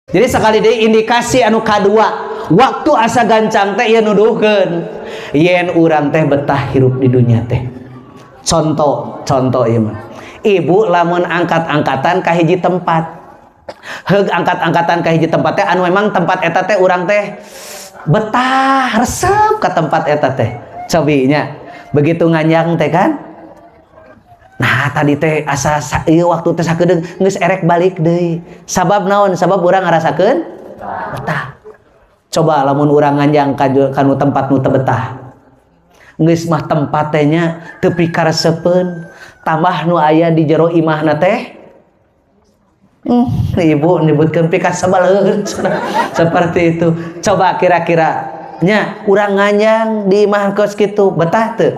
Jadi sekali deui indikasi anu kadua, waktu asa gancang teh ieu nuduhkeun yen urang teh betah hirup di dunia teh. Contoh ieu mah. Ibu lamun angkat-angkatan ka hiji tempat. Heug angkat-angkatan ka hiji tempat teh anu memang tempat eta teh urang teh betah resep ka tempat eta teh. Cobinya begitu nganjang teh kan. Nah tadi teh asa ieu waktu teh sakedeung geus erek balik deui. Sabab naon? Sabab urang ngarasakeun betah. Coba lamun urang nganjang kanu tempat nu teu betah. Geus mah tempat teh nya teu pikaresepeun, tambah nu aya di jero imahna teh ibu nyebutkeun pikasebeleun seperti itu. Coba kira-kira nya urang nganjang di imah kos kitu betah teu?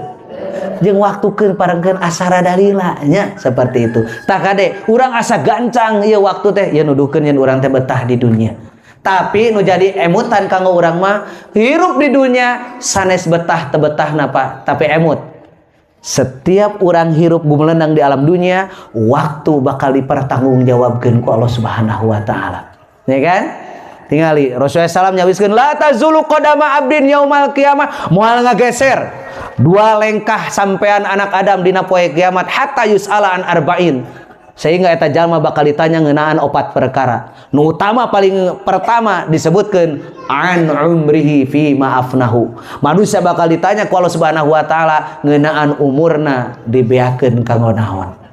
Jeung waktukeun parengkeun asa rada lila nya seperti itu. Tah kade urang asa gancang ieu waktu teh ieu nuduhkeun yen urang teh betah di dunia. Tapi nu jadi emutan kanggo urang mah hirup di dunia sanes betah teu betah napa tapi emut. Setiap urang hirup gumelenang di alam dunia, waktu bakal dipertanggungjawabkeun ku Allah Subhanahu wa taala. Ya kan? Tingali Rasulullah SAW nyawiskeun la tazulu qadama abdin yaumal qiyamah, moal ngageser dua lengkah sampean anak Adam dina poe kiamat hatta yus'ala an arba'in, sehingga eta jalma bakal ditanya ngeunaan 4 perkara. Nu utama paling pertama disebutkeun an umrihi fi ma'afnahu. Manusia bakal ditanya ku Allah Subhanahu wa taala ngeunaan umurna dibeakeun kanggo naon.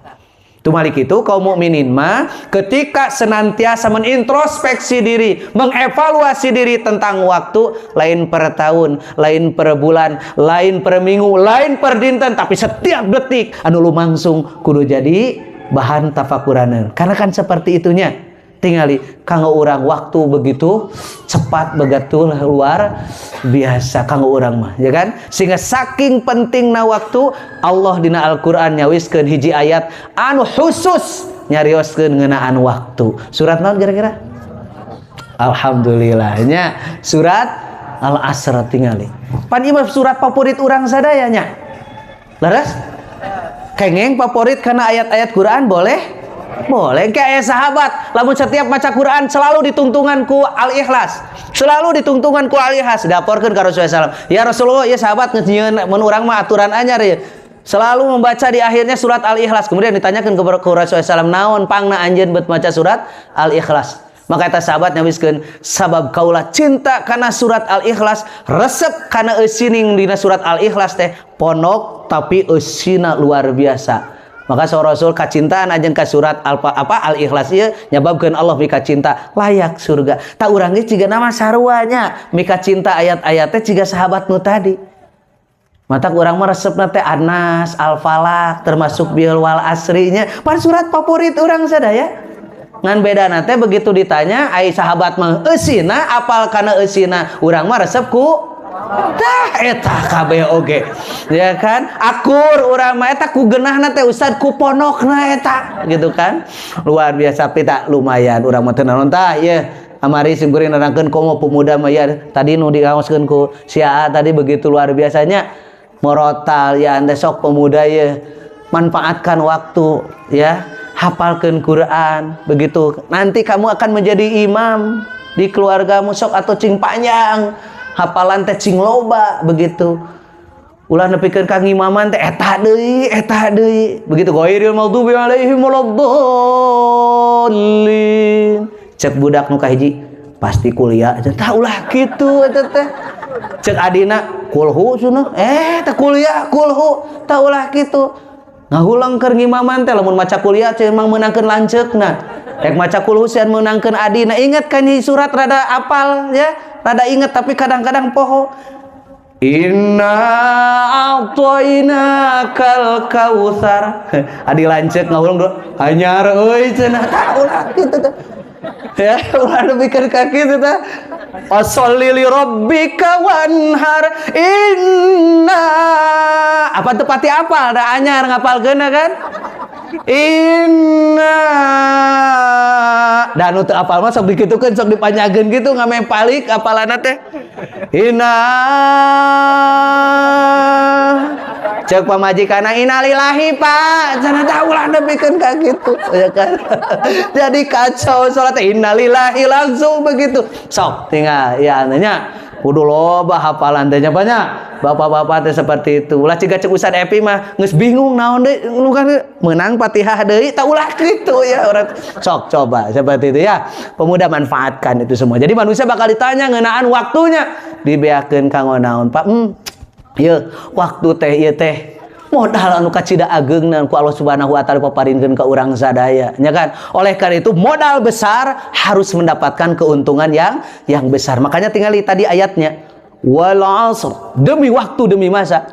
Tumalik itu kaum mukminin mah ketika senantiasa menintrospeksi diri, mengevaluasi diri tentang waktu, lain per tahun, lain per bulan, lain per minggu, lain per dinten, tapi setiap detik anu lumangsung kudu jadi bahan tafakuraneun. Karena kan seperti itunya. Tingali kanggo urang waktu begitu cepat begitu luar biasa kanggo urang mah, ya kan? Sehingga saking pentingna waktu, Allah dina Al-Qur'an nyawiskeun hiji ayat anu khusus nyarioskeun ngeunaan waktu. Surat naon kira-kira? Alhamdulillahnya surat Al-Asr tingali. Pan ieu surat favorit urang sadaya nya. Laras? Kengeng favorit karena ayat-ayat Quran boleh? Boleh. Kayak sahabat lamun setiap maca Quran selalu ditungtungan ku Al-Ikhlas, selalu ditungtungan ku Al-Ikhlas. Daporkeun ka Rasulullah SAW, ya Rasulullah, ya sahabat ngeunyieun mun urang mah aturan anyar ya, selalu membaca di akhirnya surat Al-Ikhlas. Kemudian ditanyakan ke Rasulullah SAW, naon pangna anjeun bet maca surat Al-Ikhlas? Maka eta sahabat nyawiskeun, sabab kaulah cinta kana surat Al-Ikhlas, resep kana eusining dina surat Al-Ikhlas teh ponok tapi eusina luar biasa. Maka saur Rasul kacintaan ajeun ka surat Al-Ikhlas ieu nyababkeun Allah mika cinta layak surga. Ta urang ge ciga nama sarua nya mika cinta ayat-ayat teh ciga sahabat nu tadi. Mata urang mah resepna teh An-Nas, Al-Falaq, termasuk bil wal asrinya. Pan surat favorit urang sadaya. Ngan bedana teh begitu ditanya ai sahabat mah eusina apal kana eusina, urang mah resep ku tah eta kabeh oge, ya kan? Akur urang mah eta ku geunahna teh ustad ku ponokna eta gitu kan. Luar biasa pita lumayan urang mah teu naon tah ieu amari simkuring nerangkeun komo pemuda mah ya tadi nu diaoskeun ku sia tadi begitu luar biasanya morotal ya anda sok pemuda ya manfaatkan waktu ya, hafalkeun Quran begitu nanti kamu akan menjadi imam di keluargamu sok atau cing panjang hafalan teh cing loba begitu. Ulah nepikeun ka ngimaman teh eta deui begitu ghairil maghdubi alaihim waladdallin. Cek budak nu kahiji pasti kuliah tah ulah kitu eta teh. Cek adina kulhu cenah teh kuliah kulhu tah ulah kitu. Ngahulang keur ngimaman teh lamun maca kuliah teh emang meunangkeun lanceukna. Rek maca kulhu sian meunangkeun adina inget kan surat rada apal ya. Rada inget tapi kadang-kadang poho. Inna a'tainakal kautsar. Adi lanceuk ngahulung do. Anyar euy cenah tah ulah kitu teh. Ya, ulah nepikeun ka kitu teh. Washolli li rabbika wanhar. Inna apa teu pati apal da anyar ngapalkeunna kan? Inna dan untuk apal mah sok dikitukeun sok dipanyageun gitu ngame palik apalana teh. Inna cek pamajikanna innalillahi Pak cenah tah ulah nepikeun ka kitu ya kan. Jadi kacau salat innalillahi langsung begitu. Sok tinggal ya nya kudu loba hafalan teh banyak. Bapak-bapak teh seperti itu. Ulah ciga cek Ustaz Epi mah geus bingung naon deui nu kan menang Fatihah deui tah ulah kitu ya orang. Sok coba seperti itu ya. Pemuda manfaatkan itu semua. Jadi manusia bakal ditanya ngeunaan waktunya. Dibeakeun kanggo naon Pak? Ieu waktu teh ieu teh modal anu kacida ageungna ku Allah Subhanahu wa taala paparinkeun ka urang sadaya nya kan. Oleh karena itu modal besar harus mendapatkan keuntungan yang besar. Makanya tinggal tadi ayatnya wal 'asr, demi waktu demi masa.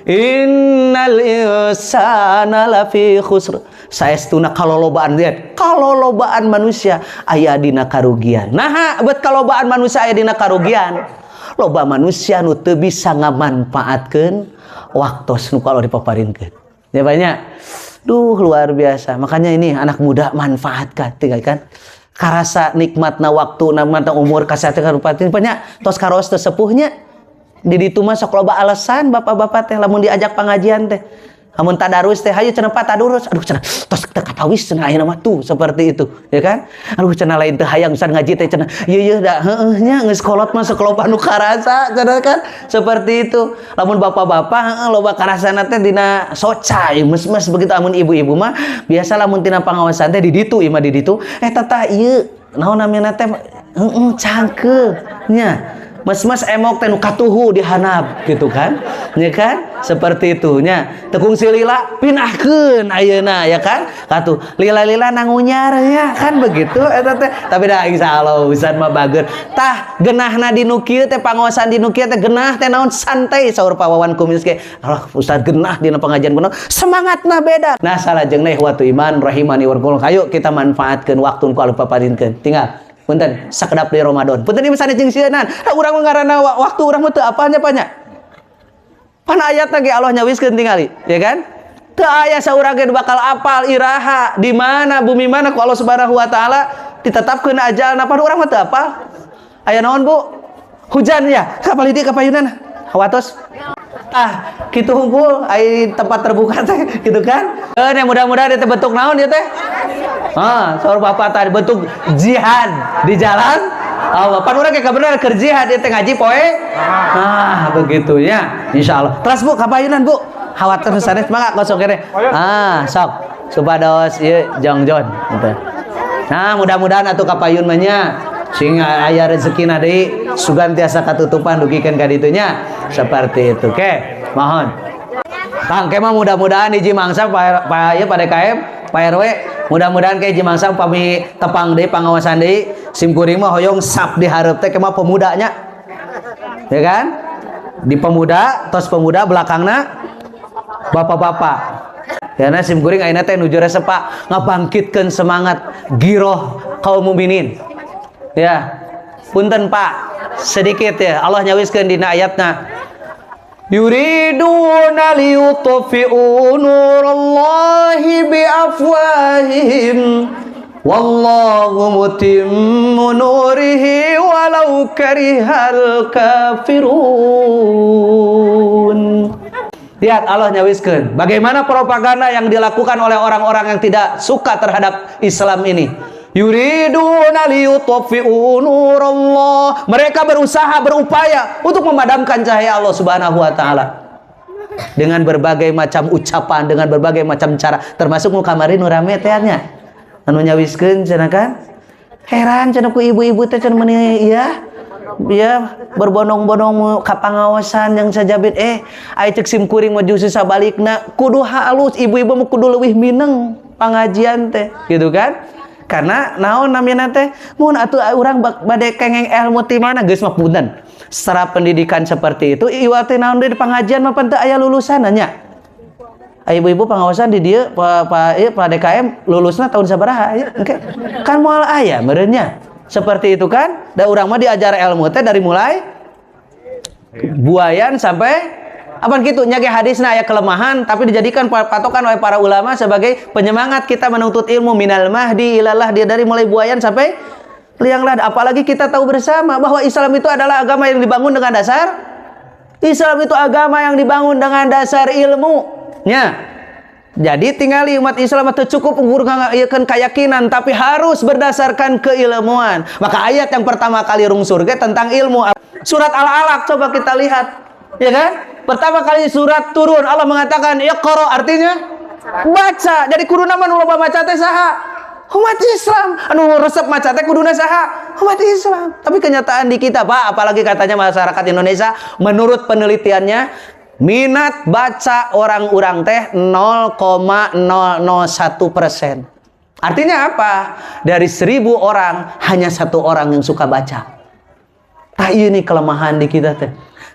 Innal insana lafi khusr, saestuna kalolobaan lihat kalolobaan manusia aya dina karugian. Nah bet kalolobaan manusia aya dina karugian. Loba manusia nu teu bisa ngamanfaatkeun waktos nu kalau dipaparinkeun. Ya banyak. Duh luar biasa. Makanya ini anak muda manfaatkan tinggal kan. Karasa nikmatna waktu, nikmatna umur kasateukeun rupatin banyak tos karos teu sepuhnya. Di ditu mah sok loba alasan bapak-bapak teh lamun diajak pengajian teh. Lamun tadarus teh hayu cenah tadarus. Aduh cenah tos teu katawis cenah ayeuna mah tuh seperti itu, ya kan? Aduh cenah lain teu hayang Ustaz ngaji teh cenah. Ieu da heueuh nya geus kolot mah sakeloba nu karasa cenah kan? Seperti itu. Lamun bapak-bapak loba karasana teh dina socai mes-mes begitu. Lamun ibu-ibu mah biasa lamun tina pangawasan teh di ditu imah di ditu. Tah ieu naon namina teh cangkeuh nya. Mas-mas emok teh nu katuhu dihanap gitu kan. Ya kan? Seperti itu nya. Tekung si lila pinahkeun ayeuna ya kan? Katuh lila-lila nangunyar ya kan begitu eta teh. Tapi dah insyaallah Ustaz mah bager. Tah genahna dinu kieu teh pangaosan dinu kieu teh genah teh naon santai saur pawawan kumis ge. Allah Ustaz genah dina pengajian kuno semangatna beda. Nah salajengna ikhwatu iman rahimani warahmatullahi. Hayu kita manfaatkeun waktu nu kalau paparinkeun. Tinggal punten sakedap di Ramadan. Punten ieu sanes jeung sieunnan. Da urang ngaranna waktu urang mah teu apalnya banyak. Pana ayatna ge Allah nyawiskeun tingali, ya kan? Teu aya saurang ge bakal apal iraha di mana bumi mana ku Allah Subhanahu wa taala ditetapkeun ajalna. Pan urang mah teu apal. Aya naon, Bu? Hujan ya? Kapal di kapayunan. Hawatos. Kitu hungkul ai tempat terbuka teh gitu kan. Mudah-mudahan teh bentuk naon ieu teh? Saur bapak tadi bentuk jihad di jalan Allah. Pan urang ge bener keur jihad teh ngaji poe. Begitu ya. Insyaallah. Terus Bu kapayunan Bu. Hawatir sanes mangga kosong kene. Sok supados ieu jongjon gitu. Nah, mudah-mudahan atuh kapayun mah nya sing aya rezekina deui sugan tiasa katutupan dugikeun ka ditu nya. Seperti itu. Oke, mohon. Kang kemah mudah-mudahan hiji mangsa Pak ieu pada KM, Pak RW, mudah-mudahan ke hiji mangsa pami tepang deui pangawasan deui, simkuring mah hoyong sap di hareup teh kemah pemudanya. Ya kan? Di pemuda, tos pemuda belakangna bapak-bapak. Karena simkuring ayeuna teh nuju resepa ngabangkitkeun semangat giroh kaum mukminin. Ya. Punten Pak, sedikit ya Allah nyawiskeun dina ayatna yuriduna liyutfi'u nurallahi biafwahihim wallahu mutimmu nurihi walau karihal kafirun. Lihat Allah nyawiskeun bagaimana propaganda yang dilakukan oleh orang-orang yang tidak suka terhadap Islam ini. Yuriduna liyutfi'u nurallah. Mereka berusaha berupaya untuk memadamkan cahaya Allah Subhanahu wa taala dengan berbagai macam ucapan, dengan berbagai macam cara, termasuk nu kamari nu rame teh nya. Anu nyawiskeun cenah kan? Heran cenah ku ibu-ibu teh cenah meuni ya berbondong-bondong ka pangawasan yang sajabit aya cek simkuring mah justru sabalikna kudu halus ibu-ibu mah kudu leuwih mineng pangajian teh gitu kan. Karena naon namina teh mun atuh urang bade kengeng ilmu ti mana geus mah punten. Secara pendidikan seperti itu ieu teh naon deui di pengajian mah pan teu aya lulusanna nya. Ibu-ibu pengawasan di dieu Pak DKM lulusna tahun sabaraha ieu engke. Kan moal aya meureun nya. Seperti itu kan? Da urang mah diajar ilmu teh dari mulai buayan sampai Apaan gitu nyage hadisna aya kelemahan tapi dijadikan patokan oleh para ulama sebagai penyemangat kita menuntut ilmu minal mahdi ilallah, dia dari mulai buayan sampai liang lahat. Apalagi kita tahu bersama bahwa Islam itu adalah agama yang dibangun dengan dasar dengan dasar ilmu nya. Jadi tinggali umat Islam itu cukup ngurangkan keyakinan tapi harus berdasarkan keilmuan. Maka ayat yang pertama kali rungsur tentang ilmu surat Al-Alaq, coba kita lihat, ya kan? Pertama kali surat turun Allah mengatakan iqra, artinya baca. Jadi kudu nama nu loba maca teh saha? Umat Islam. Anu resep maca teh kuduna saha? Umat Islam. Tapi kenyataan di kita, Pak, apalagi katanya masyarakat Indonesia, menurut penelitiannya minat baca orang-orang teh 0,001%. Artinya apa? Dari 1000 orang hanya 1 orang yang suka baca. Nah ini kelemahan di kita teh.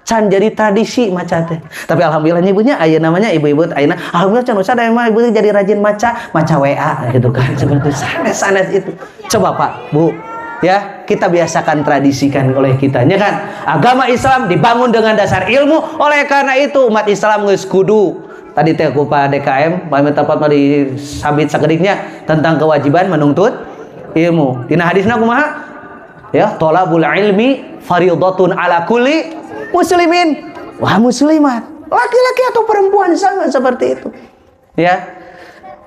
Can jadi tradisi maca teh. Tapi alhamdulillah ibunya aya namanya ibu-ibu ayeuna. Alhamdulillah can usah da mah ibu jadi rajin maca WA gitu kan. Seperti sanes itu. Coba Pak, Bu, ya kita biasakan tradisikan oleh kitanya kan. Agama Islam dibangun dengan dasar ilmu. Oleh karena itu umat Islam geus kudu tadi teh ku Pak DKM pamit tepat mah disabit sagediknya tentang kewajiban menuntut ilmu. Dina hadisna kumaha? Ya, thalabul ilmi fardhatun ala kulli muslimin wa muslimat. Laki-laki atau perempuan sama seperti itu. Ya.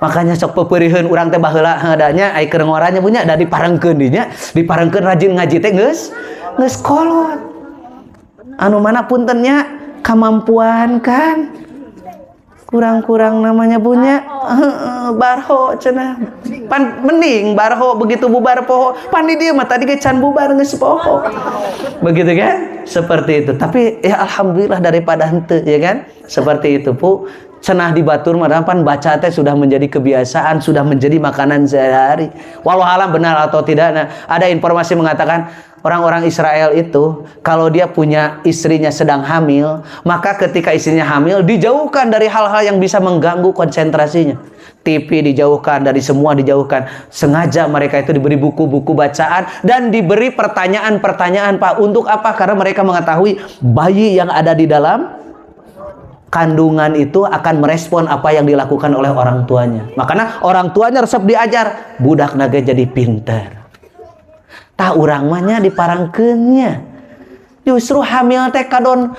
Makanya sok pepeureuheun urang teh baheula hadanya ai keur ngoranya punya da diparengkeun dinya, diparengkeun rajin ngaji teh geus kolot. Anu mana puntennya kemampuan kan kurang-kurang namanya punya barho cenah. Pan mending barho begitu bubar poho. Pan di dieu mah tadi ge can bubar geus poho. Begitu kan? Seperti itu. Tapi ya alhamdulillah daripada henteu ya kan? Seperti itu, Bu. Cenah di batur mah pan baca teh sudah menjadi kebiasaan, sudah menjadi makanan sehari-hari. Walau alam benar atau tidak, nah, ada informasi mengatakan orang-orang Israel itu kalau dia punya istrinya sedang hamil, maka ketika istrinya hamil dijauhkan dari hal-hal yang bisa mengganggu konsentrasinya. TV dijauhkan, dari semua dijauhkan. Sengaja mereka itu diberi buku-buku bacaan dan diberi pertanyaan-pertanyaan, Pak. Untuk apa? Karena mereka mengetahui bayi yang ada di dalam kandungan itu akan merespon apa yang dilakukan oleh orang tuanya. Makanya orang tuanya resep diajar budak naga jadi pinter. Tah urang mah nya diparangkeunnya. Justru hamil teh kadon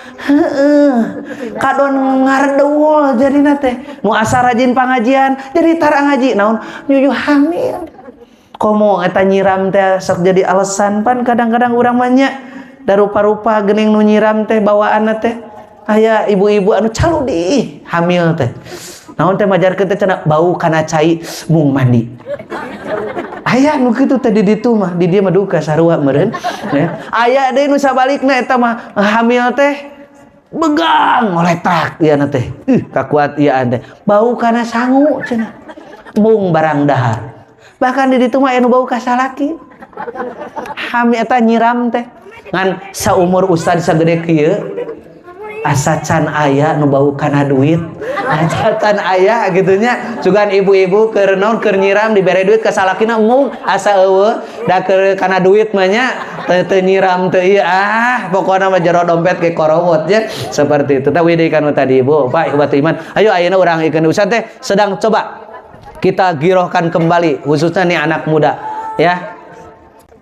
ngardewul jadina teh. Nu asa rajin pangajian jadi tara ngaji naon nyuyu hamil. Komo eta nyiram teh sok jadi alasan pan kadang-kadang urang mah nya da rupa-rupa geuning nu nyiram teh bawaanna teh aya ibu-ibu anu caludi hamil teh. Naon teh majarkeun teh cenah bau kana cai mung mandi. Aya nu kitu teh di ditu mah, di dieu mah duka sarua meureun. Ya. Aya deui nu sabalikna eta mah hamil teh begang ngoletak ieu teh. Kakuat ieu teh. Bau kana sangu cenah. Mung barang dahar. Bahkan di ditu mah aya nu bau ka salaki. Hamil eta nyiram teh. Ngan saumur ustad sagede kieu asa can aya nu bau kana duit, asa can aya gitunya. Sugan ibu-ibu keur naon keur nyiram dibere duit ka salakina mung asa eueuh da keur kana duit mah nya teu nyiram teu ieu pokona mah jero dompet ge korowot ya. Seperti itu. Tah wideuh kanu tadi Ibu, Pak, ibu iman. Ayo ayeuna urang ikeun Ustaz teh sedang coba kita girohkan kembali khususnya nih anak muda ya.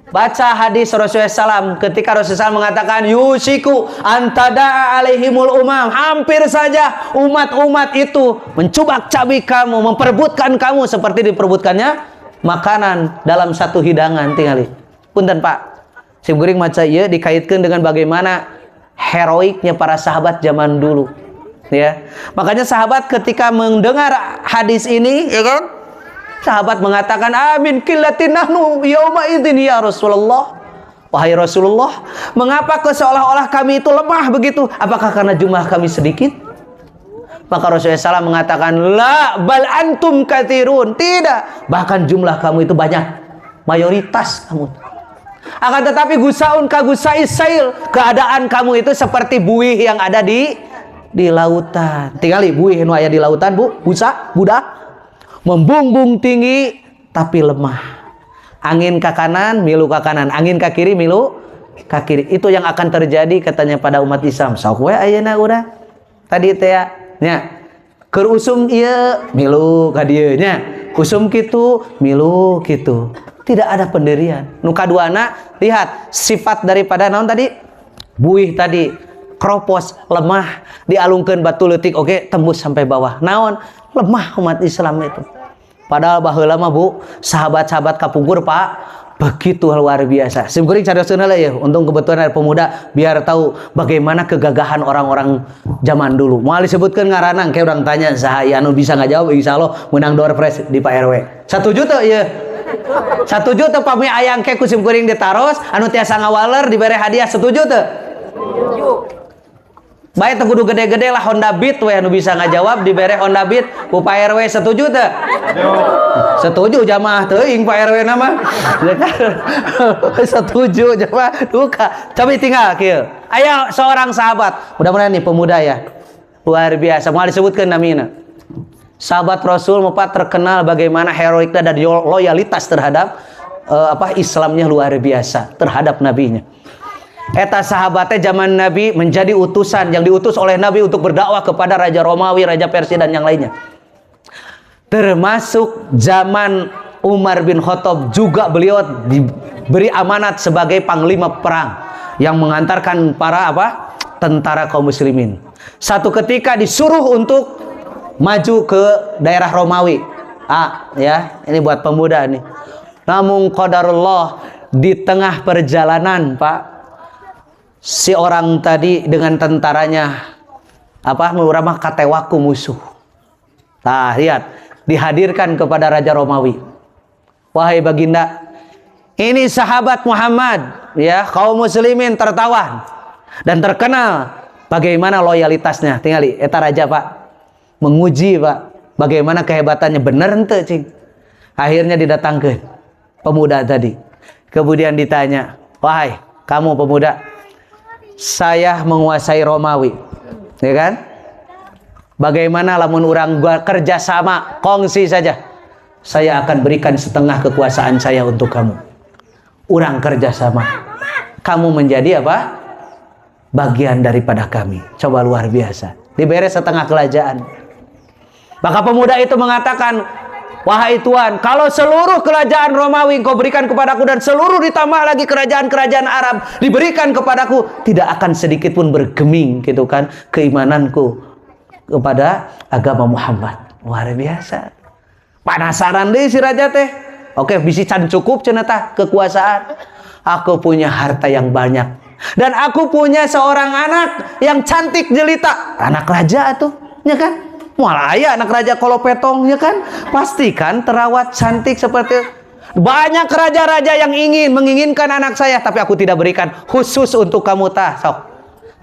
Baca hadis Rasulullah SAW ketika Rasulullah SAW mengatakan yusiku antada alaihimul umam, hampir saja umat-umat itu mencubak-cabik kamu, memperebutkan kamu seperti diperebutkannya makanan dalam satu hidangan. Tingali punten Pak sim geuring maca ieu dikaitkan dengan bagaimana heroiknya para sahabat zaman dulu ya. Makanya sahabat ketika mendengar hadis ini ya kan, sahabat mengatakan amin qillatin nahnu yauma idzin ya Rasulullah. Wahai Rasulullah, mengapa kok seolah-olah kami itu lemah begitu? Apakah karena jumlah kami sedikit? Maka Rasulullah SAW mengatakan la bal antum katsirun. Tidak, bahkan jumlah kamu itu banyak, mayoritas kamu. Akan tetapi gusaun ka gusais sail, keadaan kamu itu seperti buih yang ada di lautan. Tingali buih nu aya di lautan, Bu, busa, budak membumbung tinggi tapi lemah. Angin ke kanan milu ke kanan, angin ke kiri milu ke kiri. Itu yang akan terjadi katanya pada umat Islam. Sok we ayeuna urang tadi teh nya keur usum ieu milu ka dieu nya usum kitu milu kitu, tidak ada pendirian. Nu kaduana lihat sifat daripada naon tadi buih tadi kropos lemah dialungkeun batu leutik oke tembus sampai bawah. Naon lemah umat Islam itu. Padahal baheula mah Bu, sahabat-sahabat kapungkur Pak, begitu luar biasa. Simkuring carioskeun heula ya, untung kebetulan ada pemuda biar tahu bagaimana kegagahan orang-orang zaman dulu. Moal disebutkeun ngaranna kayak urang tanya saha anu bisa ngajawab insyaallah menang door prize di Pak RW. 1 juta ya. 1 juta pami ayang ke ku simkuring ditaros anu tiasa ngawaler dibere hadiah 1 juta. Baik teu kudu gede-gede lah Honda Beat we anu bisa ngajawab dibere Honda Beat ku Pak RW 1 juta. Setuju jamaah teuing Pak RW na mah. Setuju jamaah duka. Coba tinggal kieu. Aya seorang sahabat, mudah-mudahan nih pemuda ya. Luar biasa, moal disebutkeun namina. Sahabat Rasul mupat terkenal bagaimana heroiknya dan loyalitas terhadap Islamnya luar biasa terhadap nabinya. Eta sahabatnya zaman Nabi menjadi utusan yang diutus oleh Nabi untuk berdakwah kepada Raja Romawi, Raja Persia dan yang lainnya. Termasuk zaman Umar bin Khattab juga beliau diberi amanat sebagai panglima perang yang mengantarkan para tentara kaum muslimin. Satu ketika disuruh untuk maju ke daerah Romawi. Ya, ini buat pemuda nih. Namun qadarullah di tengah perjalanan, Pak, si orang tadi dengan tentaranya muramah katewaku musuh. Nah, lihat, dihadirkan kepada Raja Romawi. Wahai baginda, ini sahabat Muhammad, ya, kaum muslimin tertawan dan terkenal bagaimana loyalitasnya. Tingali eta raja, Pak, menguji, Pak, bagaimana kehebatannya. Bener ente, cing. Akhirnya didatangkan pemuda tadi. Kemudian ditanya, wahai kamu pemuda, saya menguasai Romawi, ya kan? Bagaimana lamun urang kerja sama, kongsi saja. Saya akan berikan setengah kekuasaan saya untuk kamu. Urang kerja sama. Kamu menjadi bagian daripada kami. Coba luar biasa. Diberi setengah kerajaan. Maka pemuda itu mengatakan, wahai Tuan, kalau seluruh kerajaan Romawi engkau berikan kepadaku dan seluruh ditambah lagi kerajaan-kerajaan Arab diberikan kepadaku, tidak akan sedikit pun bergeming gitu kan keimananku kepada agama Muhammad. Luar biasa. Penasaran deh si raja teh. Oke, bisi can cukup cenah tah kekuasaan. Aku punya harta yang banyak dan aku punya seorang anak yang cantik jelita. Anak raja tuh, ya kan? Malah aya anak raja kolopetong, ya kan? Pastikan terawat cantik seperti banyak raja-raja yang menginginkan anak saya, tapi aku tidak berikan khusus untuk kamu tah. Sok.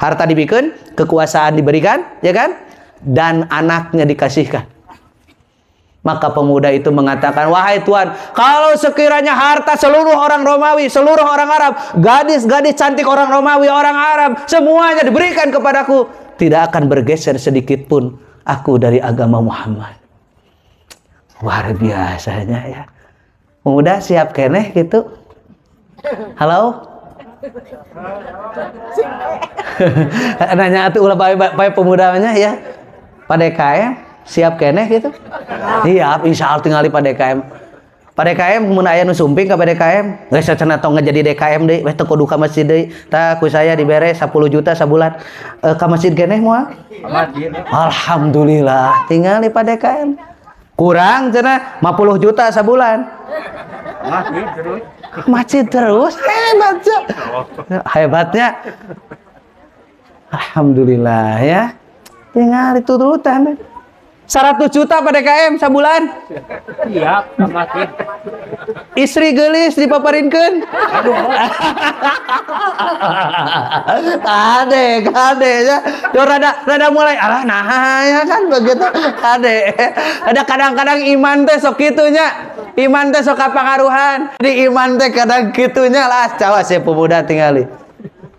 Harta diberikan, kekuasaan diberikan, ya kan? Dan anaknya dikasihkan. Maka pemuda itu mengatakan, wahai Tuan, kalau sekiranya harta seluruh orang Romawi, seluruh orang Arab, gadis-gadis cantik orang Romawi, orang Arab, semuanya diberikan kepadaku, tidak akan bergeser sedikit pun aku dari agama Muhammad. Luar biasanya ya. Pemuda siap keneh gitu. Halo? Nanya atuh ulah bae pemudanya ya. Pak DKM siap keneh gitu. Iya, insyaallah tinggali Pak DKM. Pak DKM mun aya nu sumping ka Pak DKM, geus cenah tong ngajadi DKM deui, wes teu kudu ka masjid deui. Tah ku saya dibere 10 juta sabulan. Ka masjid keneh moal? Alhamdulillah, tinggali Pak DKM. Kurang cenah 50 juta sabulan. Masjid terus. Hebatnya. Hebatnya. Alhamdulillah ya. Tinggal itu dulu tanda. 100 juta pada KM sabulan. Siap, masih. Istri gelis dipaparinkeun. Kade ya. Rada mulai nah ya kan begitu. Kade. Ada kadang-kadang iman teh sok kitunya. Iman teh sok kapangaruhan. Di iman teh kadang kitunya lah cawas ya pemuda tingali.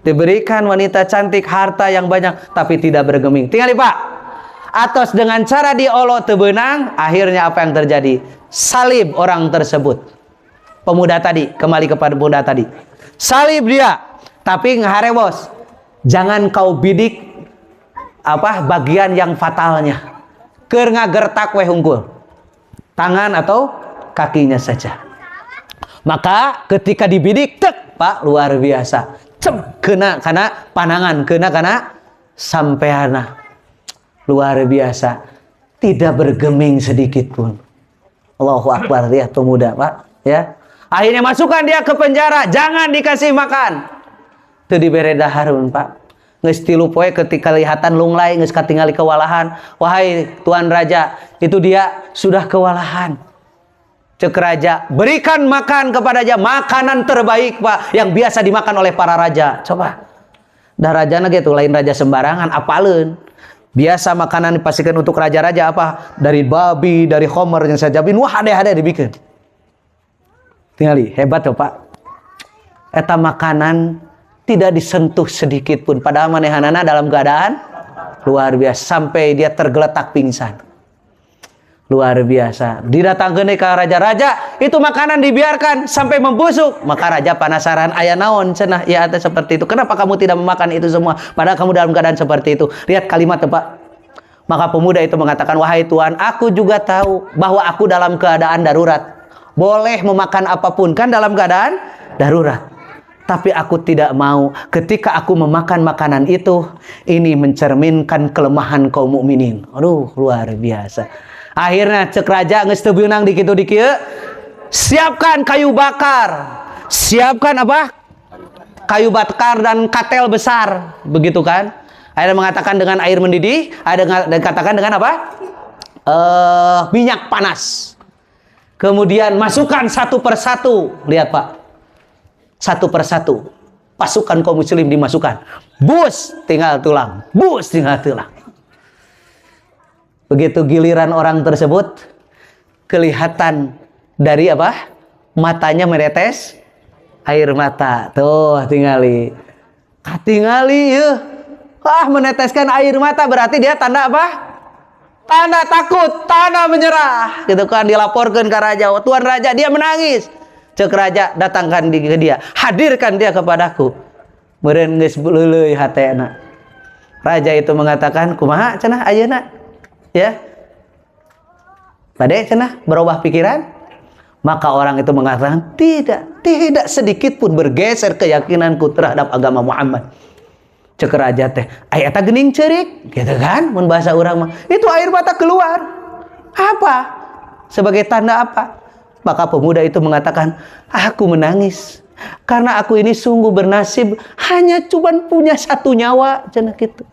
Diberikan wanita cantik, harta yang banyak, tapi tidak bergeming. Tingali Pak. Atos dengan cara diolok tebenang, akhirnya apa yang terjadi? Salib orang tersebut. Pemuda tadi, kembali kepada pemuda tadi. Salib dia, tapi ngaharebos. Jangan kau bidik bagian yang fatalnya. Keur ngagertak we hungkul. Tangan atau kakinya saja. Maka ketika dibidik, tek, Pak, luar biasa. Kena karena panangan, kena karena sampeana. Luar biasa. Tidak bergeming sedikit pun. Allahu Akbar, lihat pemuda, Pak, ya. Akhirnya masukkan dia ke penjara, jangan dikasih makan. Teu dibere daharun, Pak. Geus 3 poe ketika kelihatan lunglai, geus katingali kewalahan. Wahai Tuan Raja, itu dia sudah kewalahan. Cek raja, berikan makan kepadanya, makanan terbaik, Pak, yang biasa dimakan oleh para raja. Coba. Dah rajana gitu, lain raja sembarangan, apaleun. Biasa makanan dipastikan untuk raja-raja apa? Dari babi, dari khomer yang saya jabin, wah ada dibikin. Tingali, hebat ya, Pak. Eta makanan tidak disentuh sedikit pun, padahal manehanana dalam keadaan luar biasa sampai dia tergeletak pingsan. Luar biasa. Didatangkeun ka raja-raja, itu makanan dibiarkan sampai membusuk. Maka raja penasaran, aya naon cenah ya teh seperti itu. Kenapa kamu tidak memakan itu semua padahal kamu dalam keadaan seperti itu? Lihat kalimat Pak. Maka pemuda itu mengatakan, "Wahai Tuan, aku juga tahu bahwa aku dalam keadaan darurat. Boleh memakan apapun kan dalam keadaan darurat. Tapi aku tidak mau ketika aku memakan makanan itu, ini mencerminkan kelemahan kaum mukminin." Aduh, luar biasa. Akhirnya cek raja geus teu beunang di kitu di kieu. Siapkan kayu bakar. Siapkan apa? Kayu bakar dan katel besar, begitu kan? Akhirnya mengatakan dengan air mendidih, ada katakan dengan apa? Minyak panas. Kemudian masukkan satu persatu. Lihat, Pak. Satu persatu. Pasukan kaum muslim dimasukkan. Bus tinggal tulang. Bus tinggal tulang. Begitu giliran orang tersebut, kelihatan dari apa? Matanya menetes air mata. Tuh, tingali. Tingali ya. Meneteskan air mata berarti dia tanda apa? Tanda takut, tanda menyerah. Gitu kan, dilaporkan ke raja. Oh, Tuan Raja, dia menangis. Cek raja, datangkan ke dia. Hadirkan dia kepadaku. Meureun geus leuleuy hatena. Raja itu mengatakan, "Kumaha cenah ayeuna?" Ya, bade cenah berubah pikiran. Maka orang itu mengatakan, tidak sedikit pun bergeser keyakinanku terhadap agama Muhammad. Cek raja teh, aya eta geuning ceurik, gitu kan? Mun bahasa urang mah, itu air mata keluar. Apa? Sebagai tanda apa? Maka pemuda itu mengatakan, "Aku menangis karena aku ini sungguh bernasib hanya cuman punya satu nyawa," cenah gitu.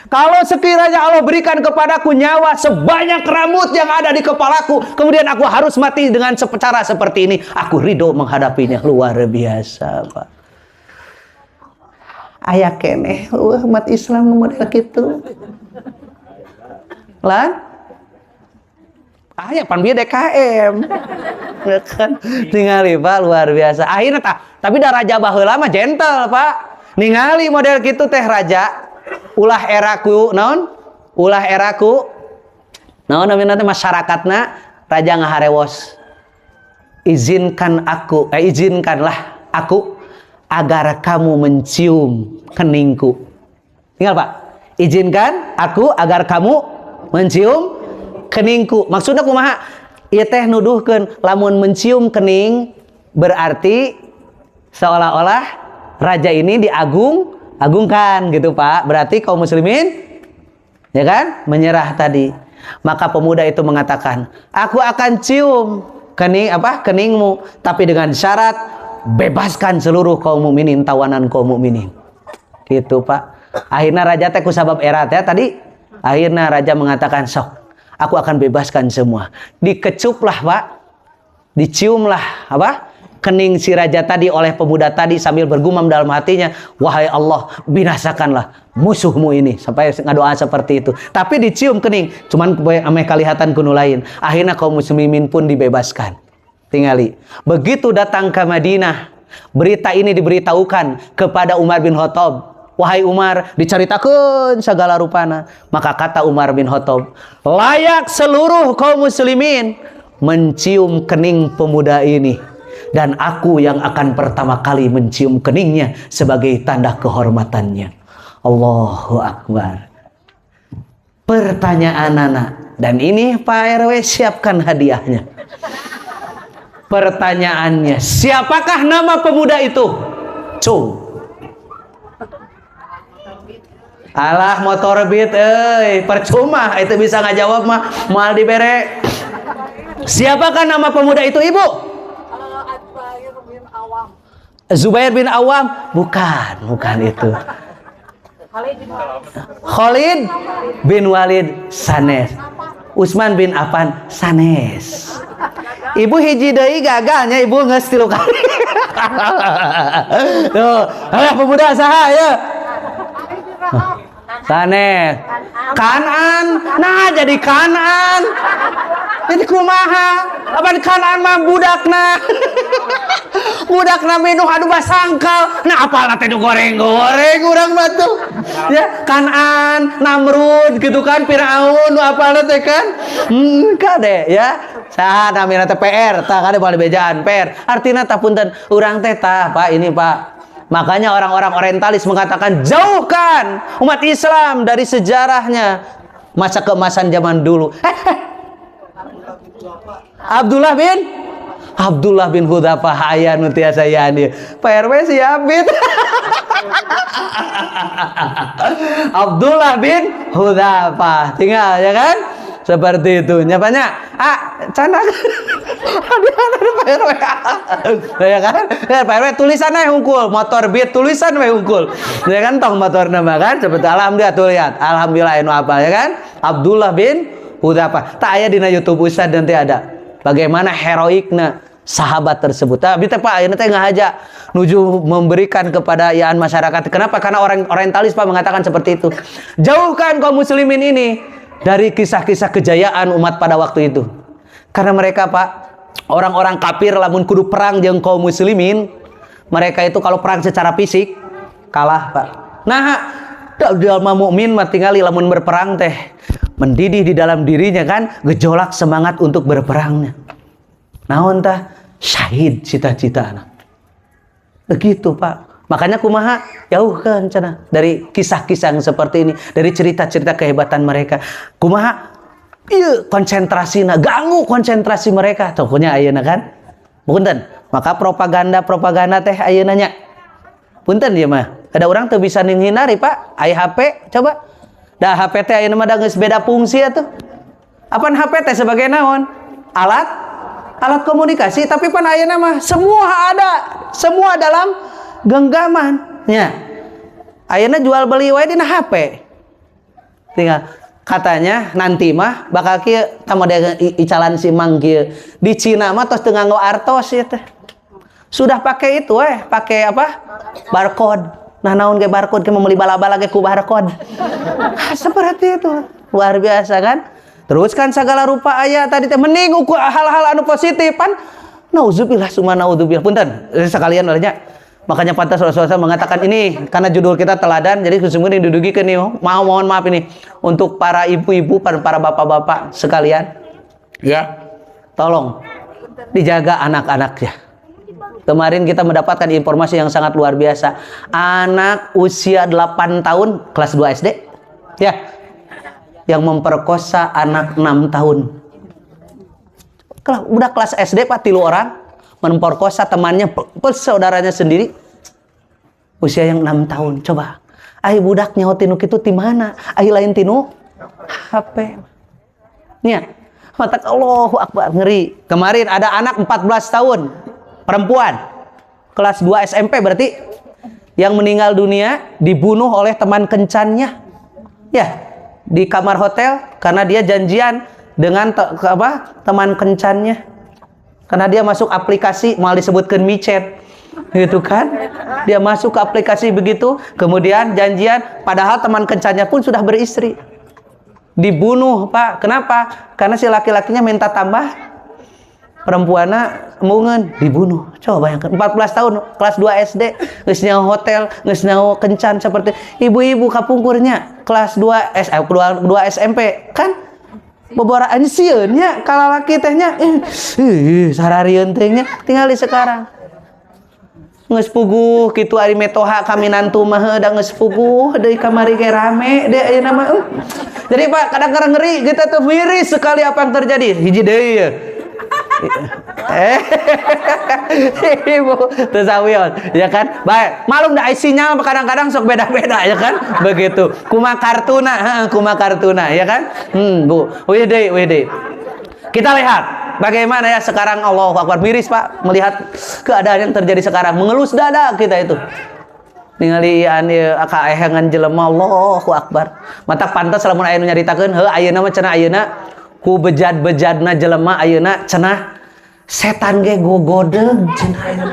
Kalau sekiranya Allah berikan kepadaku nyawa sebanyak rambut yang ada di kepalaku, kemudian aku harus mati dengan cara seperti ini, aku ridho menghadapinya. Luar biasa, Pak. Aya keneh umat Islam model kitu. Lan aya pan bieu DKM. Kan ningali, Pak, luar biasa. Akhirnya tapi da raja baheula mah gentle, Pak. Ningali model kitu teh raja. Ulah eraku naon? Ulah eraku naon namina teh masyarakatna raja ngaharewos. Izinkanlah aku agar kamu mencium keningku. Tinggal, Pak. Izinkan aku agar kamu mencium keningku. Maksudnya kumaha? Ieu teh nuduhkeun lamun mencium kening berarti seolah-olah raja ini agungkan gitu, Pak. Berarti kaum muslimin ya kan menyerah tadi. Maka pemuda itu mengatakan, "Aku akan cium keningmu, tapi dengan syarat bebaskan seluruh kaum mukminin, tawanan kaum mukminin." Gitu, Pak. Akhirnya raja teh ku sabab erat ya tadi. Akhirnya raja mengatakan, "Sok, aku akan bebaskan semua." Dikecuplah, Pak. Diciumlah apa? Kening si raja tadi oleh pemuda tadi sambil bergumam dalam hatinya, "Wahai Allah, binasakanlah musuhmu ini." Sampai ngadoa seperti itu. Tapi dicium kening, cuman ame kalihatan kuno lain. Akhirnya kaum muslimin pun dibebaskan. Tingali. Begitu datang ke Madinah, berita ini diberitahukan kepada Umar bin Khattab. "Wahai Umar, dicaritakeun segala rupana." Maka kata Umar bin Khattab, "Layak seluruh kaum muslimin mencium kening pemuda ini. Dan aku yang akan pertama kali mencium keningnya sebagai tanda kehormatannya." Allahu Akbar. Pertanyaan anak, dan ini Pak RW siapkan hadiahnya. Pertanyaannya, siapakah nama pemuda itu? Alah motor beat, percuma itu bisa nggak jawab mah mal dibere. Siapakah nama pemuda itu, Ibu? Zubair bin Awam? Bukan itu. Khalid bin Walid Sanes. Usman bin Affan Sanes. Ibu hiji deui gagalnya ibu geus 3 kali. Tuh, pemuda saha ya? Sanes. Kanan. Nah, jadi Kanan. Jadi kumaha? Apa Kanan mah budakna? Budakna minuh adu basangkal. Nah, apalah teh goreng-goreng urang mah tuh. Ya, Kanan, Namrud gitu kan, Firaun apalah teh kan? Kade ya. Saha namina teh PR, tah kade bali bejaan PR. Artina tah punten urang teh tah, Pak, ini Pak. Makanya orang-orang orientalis mengatakan jauhkan umat Islam dari sejarahnya masa keemasan zaman dulu. Abdullah bin Hudzafah aya nu tiasa yani. Pak RW siapin. Abdullah bin Hudzafah. Tinggal ya kan? Seperti itu. Nyapanya? Canak. Pak RW. Ya kan? Pak RW tulisan we hungkul, motor beat tulisan we hungkul. Ya kan tong motor nama kan? Seperti alhamdulillah tuh lihat. Alhamdulillah anu apa ya kan? Abdullah bin Hudzafah. Tak aya dina YouTube Ustaz nanti ada. Bagaimana heroiknya sahabat tersebut. Tapi Pak ayeuna teh ngahaja nuju memberikan kepada yaan masyarakat. Kenapa? Karena orang orientalis Pak mengatakan seperti itu. Jauhkan kaum muslimin ini dari kisah-kisah kejayaan umat pada waktu itu. Karena mereka Pak, orang-orang kafir lamun kudu perang jeung kaum muslimin, mereka itu kalau perang secara fisik kalah Pak. Nah, jalma mukmin mah tingali lamun berperang teh mendidih di dalam dirinya kan gejolak semangat untuk berperangnya. Naon tah syahid cita-citana. Begitu Pak. Makanya kumaha jauhkan cenah dari kisah-kisah yang seperti ini, dari cerita-cerita kehebatan mereka. Kumaha ieu konsentrasina, ganggu konsentrasi mereka. Tokonya ayeuna kan. Punten. Maka propaganda teh ayeuna nya. Punten ieu mah. Ada orang tuh bisa menghindari Pak. Aya HP coba. Da HP teh ayeuna mah da geus beda fungsi atuh. Apaan HP teh sebagai naon? Alat komunikasi, tapi pan ayeuna mah semua ada, semua dalam genggaman. Ya. Ayeuna jual beli wae dina HP. Tinggal katanya nanti mah bakal kieu tah model icalan si Mang kieu. Di Cina mah tos teu nganggo artos ya teh. Sudah pakai itu pakai apa? Barcode. Nah, naon ge barcode ke meuli bala-bala ge ku barcode. Seperti itu. Luar biasa kan? Terus kan segala rupa aya tadi teh mending ukur hal-hal anu positif pan. Nauzubillah summa naudzubillah. Punten sekalian olehnya. Makanya pantas Rasulullah mengatakan ini karena judul kita teladan, jadi sesungguhnya didudugikan nih. Mohon maaf ini untuk para ibu-ibu dan para bapak-bapak sekalian. Ya. Tolong dijaga anak-anaknya. Kemarin kita mendapatkan informasi yang sangat luar biasa. Anak usia 8 tahun kelas 2 SD. Ya. Yang memperkosa anak 6 tahun. Udah kelas SD Pak 3 orang memperkosa temannya, saudaranya sendiri. Usia yang 6 tahun. Coba. Ai budak nyaho tinu kitu ti mana? Ai lain tinu HP. Nya. Mata Allahu Akbar, ngeri. Kemarin ada anak 14 tahun perempuan kelas 2 SMP berarti yang meninggal dunia dibunuh oleh teman kencannya. Ya. Di kamar hotel karena dia janjian dengan teman kencannya, karena dia masuk aplikasi mau disebutkan micet gitu kan, dia masuk ke aplikasi begitu kemudian janjian padahal teman kencannya pun sudah beristri, dibunuh Pak. Kenapa? Karena si laki-lakinya minta tambah, perempuannya mungen dibunuh. Coba bayangkan 14 tahun kelas 2 SD geus nyaho hotel, geus nyaho kencan seperti ibu-ibu kapungkurnya kelas 2 SMP kan boborahan sieun nya kalalaki tehnya sararieun teh nya tinggal di sekarang. Geus puguh kitu ari metoha kami nantu mah da geus puguh deui kamari ge rame deui ayeuna mah. Jadi Pak kadang-kadang ngeri kita tuh miris sekali apa yang terjadi. Hiji deui ya. Ibu tersawion ya kan. Baik, malum da sinyal kadang-kadang sok beda-beda ya kan. Begitu. Kumaha kartuna ya kan. Bu. Wih deui. Kita lihat bagaimana ya sekarang. Allahu Akbar, miris Pak melihat keadaan yang terjadi sekarang, mengelus dada kita itu. Ningali kaehengan jelema, Allahu Akbar. Mata pantas lamun aya nu nyaritakeun, heuh ayeuna mah cenah ayeuna ku bejad-bejadna jelema ayeuna cenah setan ge gogodeg cenah ayeuna.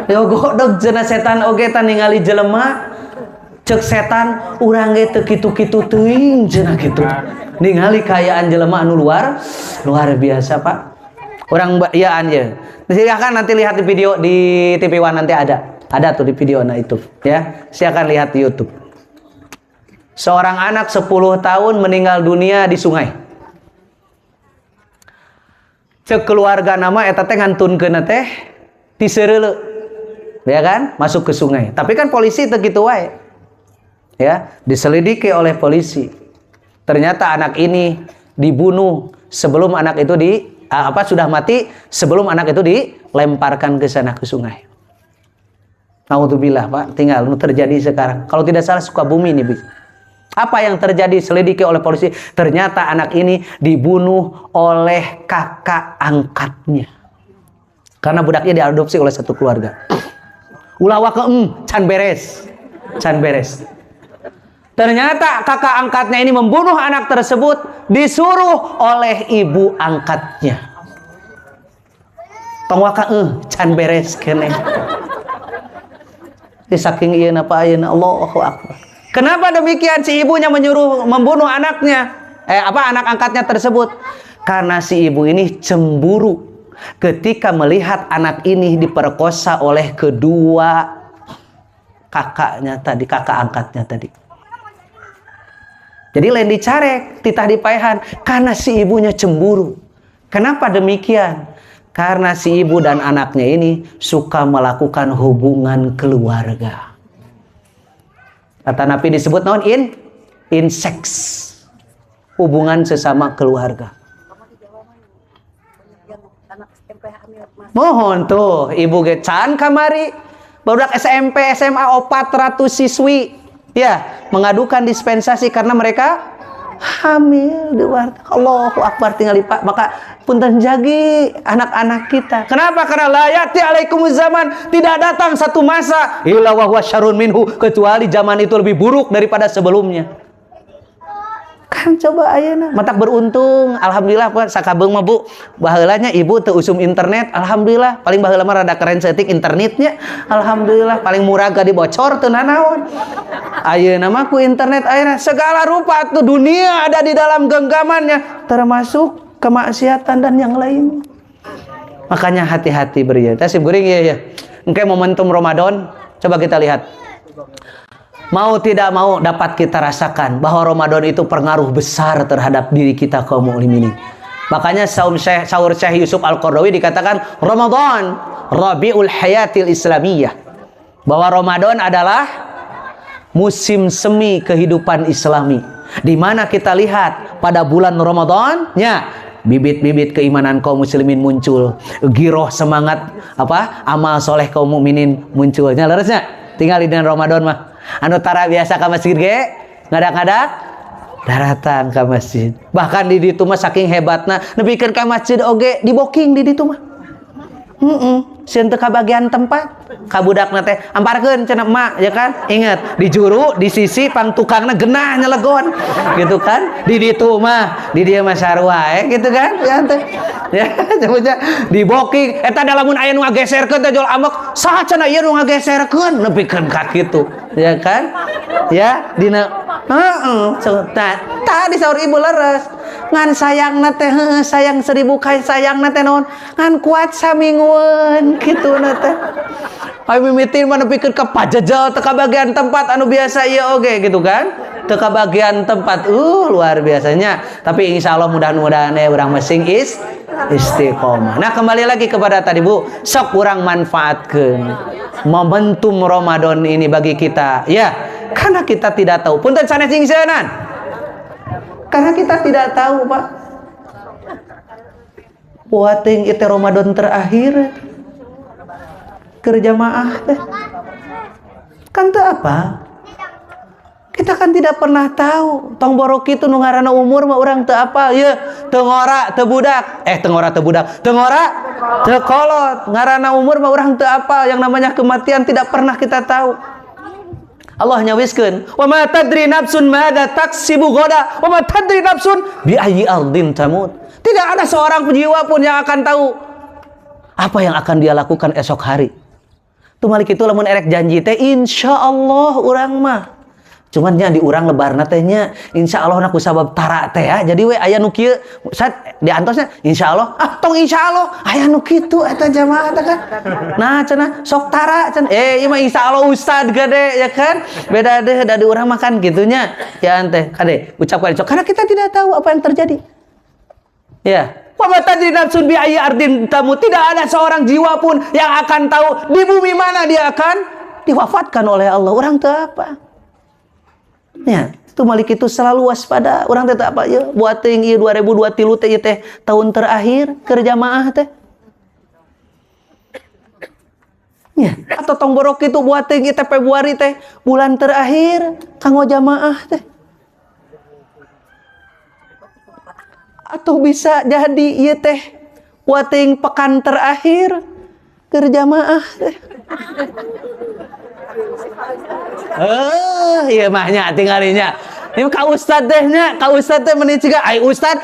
Gogodeg cenah setan oge tan ningali jelema. Cek setan urang ge teu kitu-kitu teuing cenah kitu. Ningali kayaan jelema anu luar biasa Pak. Orang iaan ya. Silakan nanti lihat di video di TV One nanti ada tuh di video itu ya. Silakan lihat di YouTube. Seorang anak 10 tahun meninggal dunia di sungai. Cek keluarga nama eta teh ngantunkeun teh diseureuleu. Ya kan? Masuk ke sungai. Tapi kan polisi teu kitu wae. Ya, diselidiki oleh polisi. Ternyata anak ini dibunuh sebelum anak itu sudah mati sebelum anak itu dilemparkan ke sana ke sungai. Naudzubillah Pak, tinggal terjadi sekarang. Kalau tidak salah Sukabumi ini. Apa yang terjadi selidiki oleh polisi? Ternyata anak ini dibunuh oleh kakak angkatnya. Karena budaknya diadopsi oleh satu keluarga. Ulah wake can beres. Ternyata kakak angkatnya ini membunuh anak tersebut disuruh oleh ibu angkatnya. Tong waka can beres keneh. Saking ieu napa ayeuna Allahu Akbar. Kenapa demikian si ibunya menyuruh membunuh anaknya? Anak angkatnya tersebut? Karena si ibu ini cemburu ketika melihat anak ini diperkosa oleh kedua kakak angkatnya tadi. Jadi lain dicarek, titah dipaehan karena si ibunya cemburu. Kenapa demikian? Karena si ibu dan anaknya ini suka melakukan hubungan keluarga. Kata Nabi disebut naon? Inseks. Hubungan sesama keluarga. Mohon tuh ibu ge can kamari barudak SMP SMA 400 siswi ya mengadukan dispensasi karena mereka hamil di luar. Allahu Akbar, tinggal Pak. Maka punten jagi anak-anak kita. Kenapa? Karena la yati alaikumuz zaman, tidak datang satu masa illa wa huwa syarrun minhu, kecuali zaman itu lebih buruk daripada sebelumnya. Kan coba ayeuna matak beruntung, alhamdulillah Pak sakabeung mah Bu. Baheulanya ibu teu usum internet, alhamdulillah. Paling baheula mah rada keren seutik internetnya, alhamdulillah. Paling murah gak dibocor teu nanaon. Ayeuna mah ku internet ayeuna segala rupa tuh dunia ada di dalam genggamannya, termasuk kemaksiatan dan yang lain. Makanya hati-hati berieu. Tasib guring ya. Engke momentum Ramadan, coba kita lihat. Mau tidak mau dapat kita rasakan bahwa Ramadan itu pengaruh besar terhadap diri kita kaum muslimin. Makanya sahur Syekh Yusuf Al-Qaradawi dikatakan Ramadan Rabiul Hayatil Islamiyah. Bahwa Ramadan adalah musim semi kehidupan Islami. Di mana kita lihat pada bulan Ramadan-nya bibit-bibit keimanan kaum muslimin muncul, giroh semangat amal soleh kaum mukminin munculnya. Leresnya tinggal di bulan Ramadan mah. Anu tara biasa ke masjid ge ngadak-ngadak datang ke masjid. Bahkan di ditu mah saking hebatna nepikeun ka masjid oge diboking di ditu mah. Sieun teu kabagian tempat. Ka budakna teh amparkeun cenah emak ya kan. Ingat, di juru di sisi pang tukangna genah nyelegon. Gitu kan? Di ditu mah, di dieu mah sarua gitu kan. Ya teh. Ya, coba diboking eta da lamun aya nu ngageserkeun teh jol ambek saha cenah ieu nu ngageserkeun nepikeun ka kitu. Ya kan? Ya, dina tadi sahur ibu leres. Ngan sayangna teh sayang 1000 kali sayangna teh naon? Ngan kuat samingweun kituna teh. Ai mimitin mah nepikeun ka pajajal teu ka bagian tempat anu biasa ieu oge gitu kan? teu kabagian tempat luar biasanya. Tapi insya Allah mudah-mudahan urang masing istiqomah. Nah, kembali lagi kepada tadi Bu, sok urang manfaatkeun momentum Ramadan ini bagi kita ya, karena kita tidak tahu punten sanes jingseunnan, karena kita tidak tahu Pak, puating itu Ramadan terakhir kerjamaah kan teu apa, kita kan tidak pernah tahu tong borok itu nu ngaranna umur mah urang teu apa ye, teu ngora teu budak teu ngora teu kolot, ngaranna umur mah urang teu apa, yang namanya kematian tidak pernah kita tahu. Allah nyawiskeun, wa ma tadri nafsun madza taksibu ghadan wa ma tadri nafsun bi ayyi ardin tamut. Tidak ada seorang jiwa pun yang akan tahu apa yang akan dia lakukan esok hari. Tumalik itu lamun erek janji teh insyaallah urang mah. Cuman nya di urang lebarna teh nya insyaallah na ku sabab tara teh ya. Jadi we aya nu kieu sat diantosna insyaallah, tong insyaallah aya nu kitu eta jamaah teh kan. Nah cenah sok tara cenah. Ieu mah insyaallah ustad gede ya kan. Beda deh da di urang makan gitunya. Ya ante kade ucapkan sok karena kita tidak tahu apa yang terjadi. Ya. Wa ma tadri nafsun bi ayyi ardin tamut. Tidak ada seorang jiwa pun yang akan tahu di bumi mana dia akan diwafatkan oleh Allah. Urang teu apa. Ya, itu malik itu selalu waspada. Orang teh apa ya? Buat teuing ieu 2023 teh teh tahun terakhir kerjamaah teh. Ya, atau tong borok itu buat teuing teh Februari teh bulan terakhir kanggo jamaah teh. Atau bisa jadi ieu teh buat teuing pekan terakhir kerjamaah teh. Iya mahnya tinggalinya. Ini ka ustad teh nya, ka ustad teh meuni ciga ai ustad,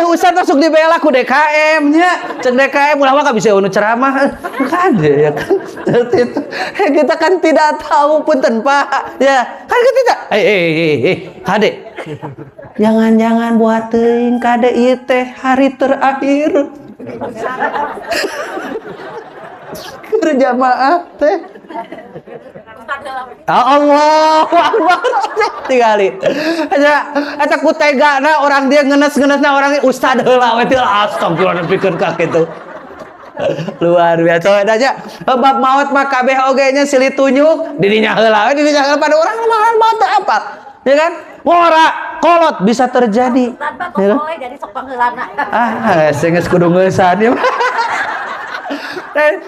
ustad masuk di bela ku DKM nya. Cek DKM ulah mah ka bisa anu ceramah. Kade ya kan. Kita kan tidak tahu punten Pak. Ya, kan kita tidak. Kade. Jangan-jangan buat teuing kade ieu teh hari terakhir. Berjamaah teh. Allahu Akbar. Tinggali. Eta ku tegana orang dia ngenes-ngenesna orang ustad heula we teh astagfirullah nepikeun ka kitu. Luar biasa aja. Bab maut mah kabeh oge nya silih tunjuk dirinya heula pada orang maut apa? Ya kan? Ngora kolot bisa terjadi. Ya kan? Jadi sok pangheulana. Sing geus kudu ngeusan ya.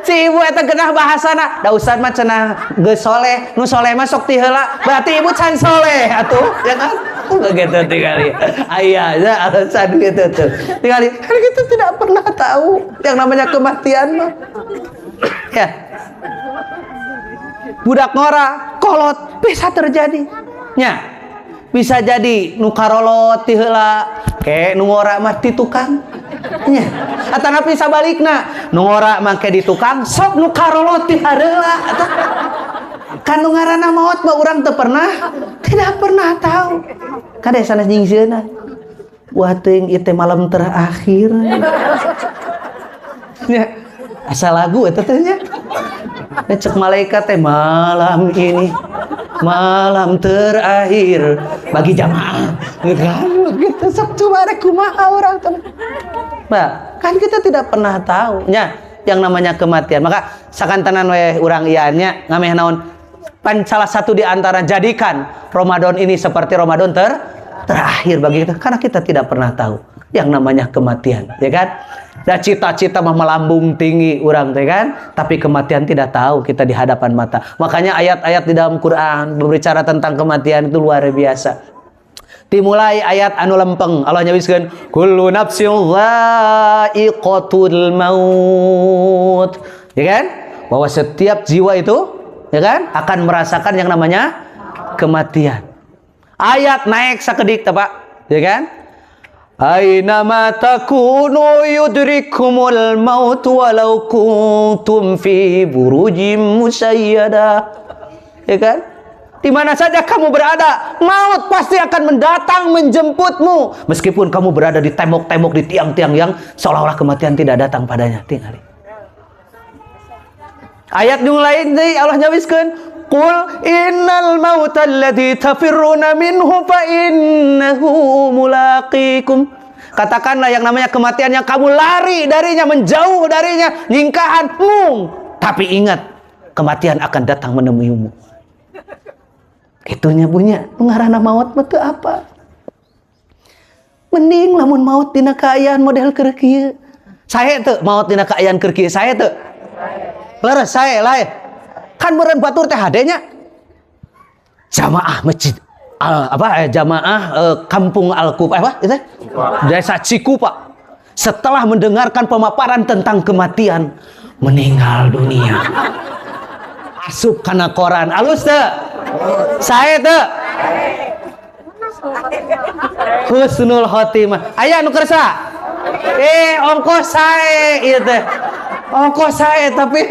Si ibu eta genah bahasana da ustad mah cenah geus soleh, nu soleh mah sok ti heula, berarti ibu can soleh atuh ya kan. Begitu tinggali. Aya ya alasan gitu tuh. Tinggali kita tidak pernah tahu yang namanya kematian mah. Ya. Budak ngora, kolot bisa terjadi. Nya. Bisa jadi nu karolot ti heula, ke nu ngora mah ti tukang. Nya. Atanapi sabalikna, nu ngora mah ke di tukang, sok nu karolot ti hareula atuh. Kan nu ngaranna maot mah urang teu pernah, tidak pernah tahu. Kade sanes nyingseuna. Wah teuing ieu teh malam terakhir. Nya. Asa lagu eta teh nya. Cek malaikat teh malam ini malam terakhir bagi jamaah. Gitu sok coba rek kumaha urang teh. Nah, kan kita tidak pernah tahu nya yang namanya kematian. Maka sakantanan we urang ieu nya ngameh naon pan salah satu di antara jadikan Ramadan ini seperti Ramadan terakhir bagi kita karena kita tidak pernah tahu yang namanya kematian, ya kan? Dan cita-cita mah melambung tinggi urang teh kan, tapi kematian tidak tahu kita di hadapan mata. Makanya ayat-ayat di dalam Quran berbicara tentang kematian itu luar biasa. Dimulai ayat anu lempeng, Allah nyawiskeun kullu nafsin dha'iqatul maut. Ya kan? Bahwa setiap jiwa itu, ya kan, akan merasakan yang namanya kematian. Ayat naik sakedik teh Pak, ya kan? Aina ma takunu yudrikumul maut walau kuntum fi burujim musayyada. Ya kan? Di mana saja kamu berada, maut pasti akan mendatang menjemputmu. Meskipun kamu berada di tembok-tembok, di tiang-tiang yang seolah-olah kematian tidak datang padanya. Tinggali. Ayat yang lain Allah nyawiskeun Qul innal mauta alladzi tafirruna minhu fa innahu mulaqikum. Katakanlah yang namanya kematian yang kamu lari darinya, menjauh darinya, nyingkahan, tapi ingat, kematian akan datang menemuimu. Itunya punya pengarana maut betul apa? Mending lamun maut dina kaayaan model keur kieu. Sae teu maut dina kaayaan keur kieu, sae teu? Leres sae lain. Kan meureun batur teh hadenya jamaah masjid jamaah kampung Al-Kupa itu desa Cikupa setelah mendengarkan pemaparan tentang kematian meninggal dunia asup kana koran alus teu sae teu husnul khotimah aya nu kersa ongkos sae ieu teh ongkos sae tapi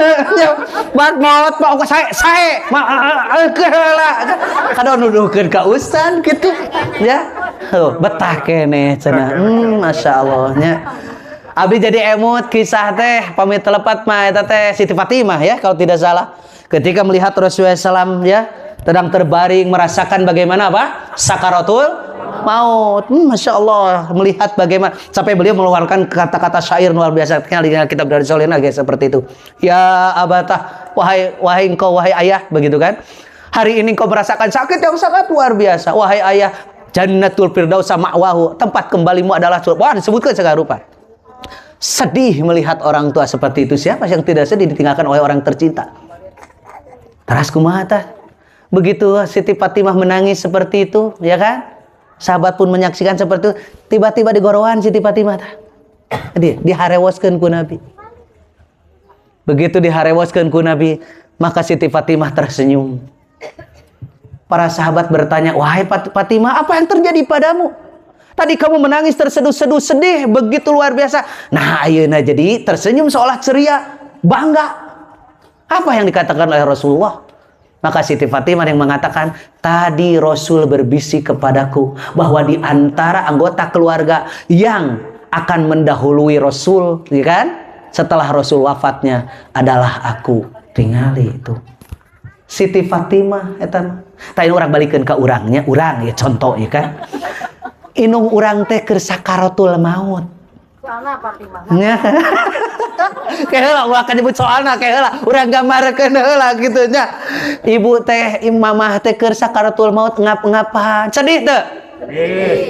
bat maut mah ongkos sae mah heula kada nuduhkeun ka ustaz kitu ya betah keneh cenah masyaallah nya abdi jadi emut kisah teh pamit telepat mah eta teh Siti Fatimah ya kalau tidak salah ketika melihat Rasulullah SAW ya sedang terbaring merasakan bagaimana apa sakaratul maut. Masya Allah melihat bagaimana sampai beliau mengeluarkan kata-kata syair luar biasa dengan kitab dari Solena guys seperti itu. Ya abatah wahai engkau wahai ayah begitu kan. Hari ini engkau merasakan sakit yang sangat luar biasa. Wahai ayah Jannatul Firdaus ma'wahu tempat kembalimu adalah surga. Wah disebutkan segala rupa. Sedih melihat orang tua seperti itu. Siapa yang tidak sedih ditinggalkan oleh orang tercinta? Teras kumaha tah? Begitu Siti Fatimah menangis seperti itu, ya kan? Sahabat pun menyaksikan seperti itu. Tiba-tiba digorowan Siti Fatimah. Diharewoskeun ku Nabi. Begitu diharewoskeun ku Nabi, maka Siti Fatimah tersenyum. Para sahabat bertanya, wahai Fatimah, apa yang terjadi padamu? Tadi kamu menangis terseduh-seduh sedih, begitu luar biasa. Nah, ayeuna jadi tersenyum seolah ceria, bangga. Apa yang dikatakan oleh Rasulullah? Maka Siti Fatimah yang mengatakan, tadi Rasul berbisik kepadaku bahwa di antara anggota keluarga yang akan mendahului Rasul, ya kan? Setelah Rasul wafatnya adalah aku. Tingali itu. Siti Fatimah eta tadi orang balikeun ka urangnya, urang ya contoh ya kan. Inung urang teh keur sakaratul maut. Soalna Fatimah. Nya. Kayak ulah kan nyebut soalna kayak heula urang gambarkeun heula kitu nya. Ibu teh mamah teh keur sakaratul maut ngap-ngapan. Sedih teu?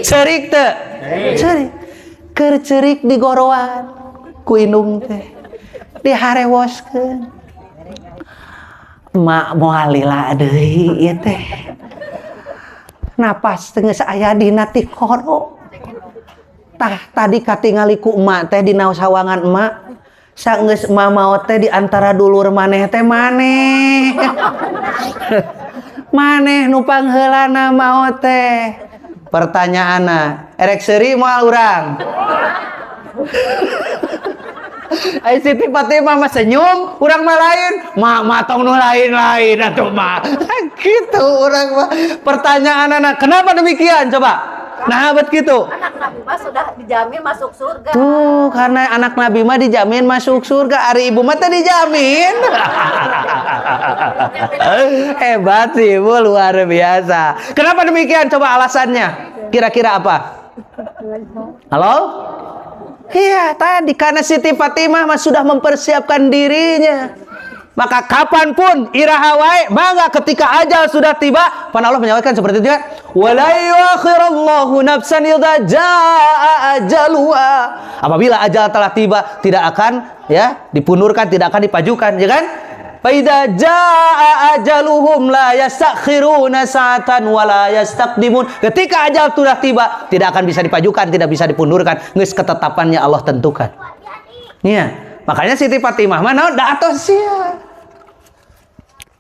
Cerik teu? Cerik. Keur cerik digorowan ku inung teh. Diharewoskeun. Mak moal lila deui ieu teh. Napas teu geus aya dina ti koro. Tah tadi katingali ku emak teh dina sawangan emak. Saenggeus emak maot teh di antara dulur maneh teh maneh. Maneh nu pangheulana maot teh. Pertanyaanna, erek seuri moal urang? Ai Siti Fatimah mah senyum, urang mah lain, matong nu lain-lain atuh mah. Gitu urang mah. Pertanyaanna, kenapa demikian coba? Nah, bet gitu. Anak Nabi mah sudah dijamin masuk surga. Tuh, karena anak Nabi mah dijamin masuk surga, ari ibu mah teh dijamin. Hebat sih, ibu luar biasa. Kenapa demikian? Coba alasannya. Kira-kira apa? Halo? Iya, tadi karena Siti Fatimah mah sudah mempersiapkan dirinya. Maka kapanpun iraha wae mangga ketika ajal sudah tiba, pan Allah menyampaikan seperti itu kan, wala yuakhirallahu nafsan idza jaa ajaluha. Apabila ajal telah tiba tidak akan ya dipundurkan, tidak akan dipajukan, ya kan? Fa idza jaa ajaluhum la yastakhiruna sa'atan wa la yastaqdimun. Ketika ajal sudah tiba tidak akan bisa dipajukan, tidak bisa dipundurkan, geus ketetapannya Allah tentukan. Iya. Makanya Siti Fatimah mana da atos sia.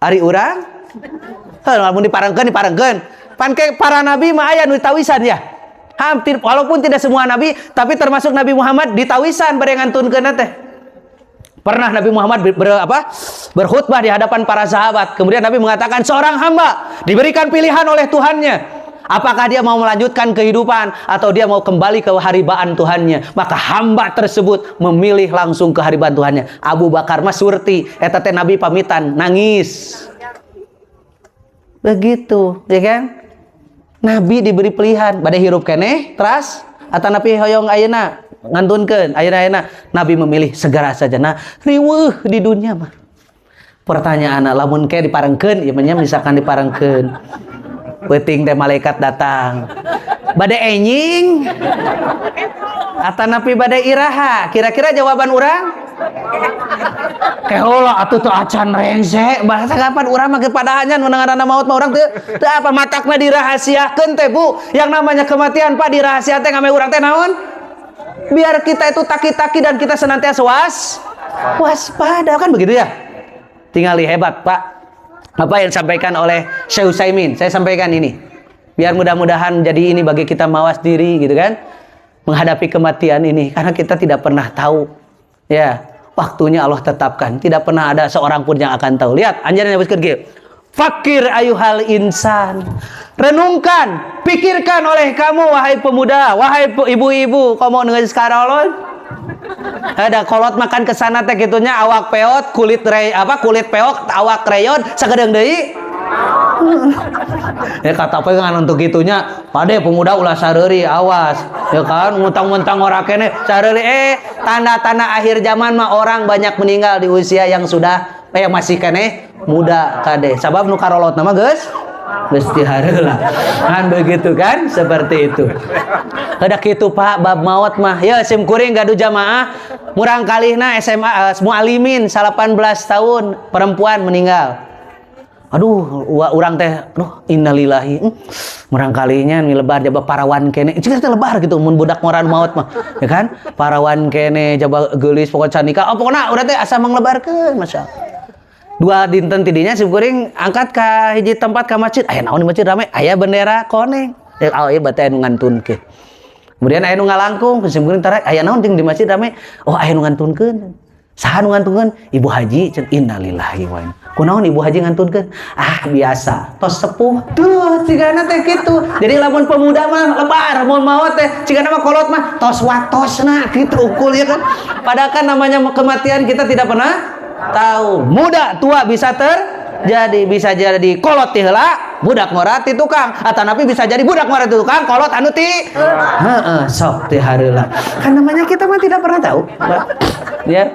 Ari urang lamun diparengkeun. Pan ke para nabi mah aya nu ditawisan ya. Hampir walaupun tidak semua nabi, tapi termasuk Nabi Muhammad ditawisan bari ngantunkeun teh. Pernah Nabi Muhammad berkhutbah di hadapan para sahabat. Kemudian Nabi mengatakan seorang hamba diberikan pilihan oleh Tuhannya. Apakah dia mau melanjutkan kehidupan atau dia mau kembali ke haribaan Tuhannya? Maka hamba tersebut memilih langsung ke haribaan Tuhannya. Abu Bakar mah surti, eta teh Nabi pamitan, nangis. Begitu, ya kan? Nabi diberi pilihan, bade hirup keneh, teras, atau nabi hoyong ayeuna ngantunkeun, ayeuna Nabi memilih segera saja. Nah, riweuh di dunia mah. Pertanyaan lamun ke diparengkeun, ieu mah misalkan diparengkeun. Peuting teh malaikat datang. Bade enjing atau nabi bade iraha, kira-kira jawaban urang? Kehola atuh tuh acan rengse bahasa kapan urang mah kepadahannya mendengarana maut mah urang teu apa matakna dirahasiakeun teh Bu, yang namanya kematian Pak dirahasiakeun teh ngame urang teh naon? Biar kita itu taki-taki dan kita senantiasa waspada, kan begitu ya? Tinggali hebat Pak. Apa yang disampaikan oleh Syekh Utsaimin, saya sampaikan ini biar mudah-mudahan jadi ini bagi kita mawas diri gitu kan, menghadapi kematian ini, karena kita tidak pernah tahu ya, waktunya Allah tetapkan, tidak pernah ada seorang pun yang akan tahu. Lihat anjana nyebutkeun kieu, fakir ayuhal insan, renungkan, pikirkan oleh kamu wahai pemuda, wahai ibu-ibu, kamu ngeus karolon ada kolot makan kesana teh gitunya, awak peot kulit kulit peok awak reyon sagedeung deui. Ya kata apa ngan untuk gitunya, pade pemuda ulah sareuri awas, ya kan mentang-mentang ora kene sareuri tanda-tanda akhir zaman mah orang banyak meninggal di usia yang sudah masih kene muda kade, sabab nu karolot nama geus hareula. Kan begitu kan, seperti itu. Kada kitu Pak bab maut mah ya sim kuring gaduh jamaah murang kalihna SMA mualimin 18 tahun perempuan meninggal. Aduh, urang teh, innalillahi. Murang kalinya mi lebar jaba parawan kene. Cik teh lebar gitu mun budak moran maut mah. Ya kan? Parawan kene jaba geulis pokona canika. Oh pokona urang teh asa manglebarkeun masyaallah. Dua dinten tidinya si kuring angkat ka hiji tempat ka masjid. Aya naon di masjid rame? Aya bendera koneng. Ieu bate anu ngantunkeun. Kemudian aya nu ngalangkung, si kuring tarek aya naon jeung di masjid rame? Oh aya nu ngantunkeun. Saha nu ngantunkeun? Ibu haji cenah innalillahi wa inna. Kunaon ibu haji ngantunkeun? Ah biasa, tos sepuh. Tuh cigana teh kitu. Jadi lamun pemuda mah lebar, mun maot teh cigana mah kolot mah tos watosna kitu ukul ya kan. Padahal kan namanya kematian kita tidak pernah tahu. Muda tua bisa terjadi, bisa jadi kolot ti heula, budak morat ti tukang, atau napi bisa jadi budak morat ti tukang, kolot anu ti sok ti hareula. Kan namanya kita mah tidak pernah tahu. Ya.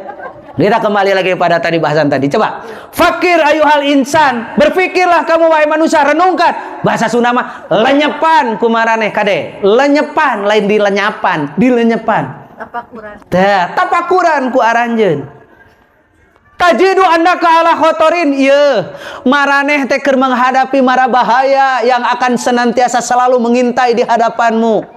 Kita kembali lagi pada tadi bahasan tadi. Coba. Fakir ayuhal insan. Berpikirlah kamu wahai manusia, renungkan. Bahasa Sunda mah lenyepan kumaraneh kade. Lenyepan lain dilenyapan, dilenyepan. Tapakuran. Tapakuran ku aranjeun. Tajidu andaka ala khotorin, ieu maraneh teh keur menghadapi mara bahaya yang akan senantiasa selalu mengintai di hadapanmu.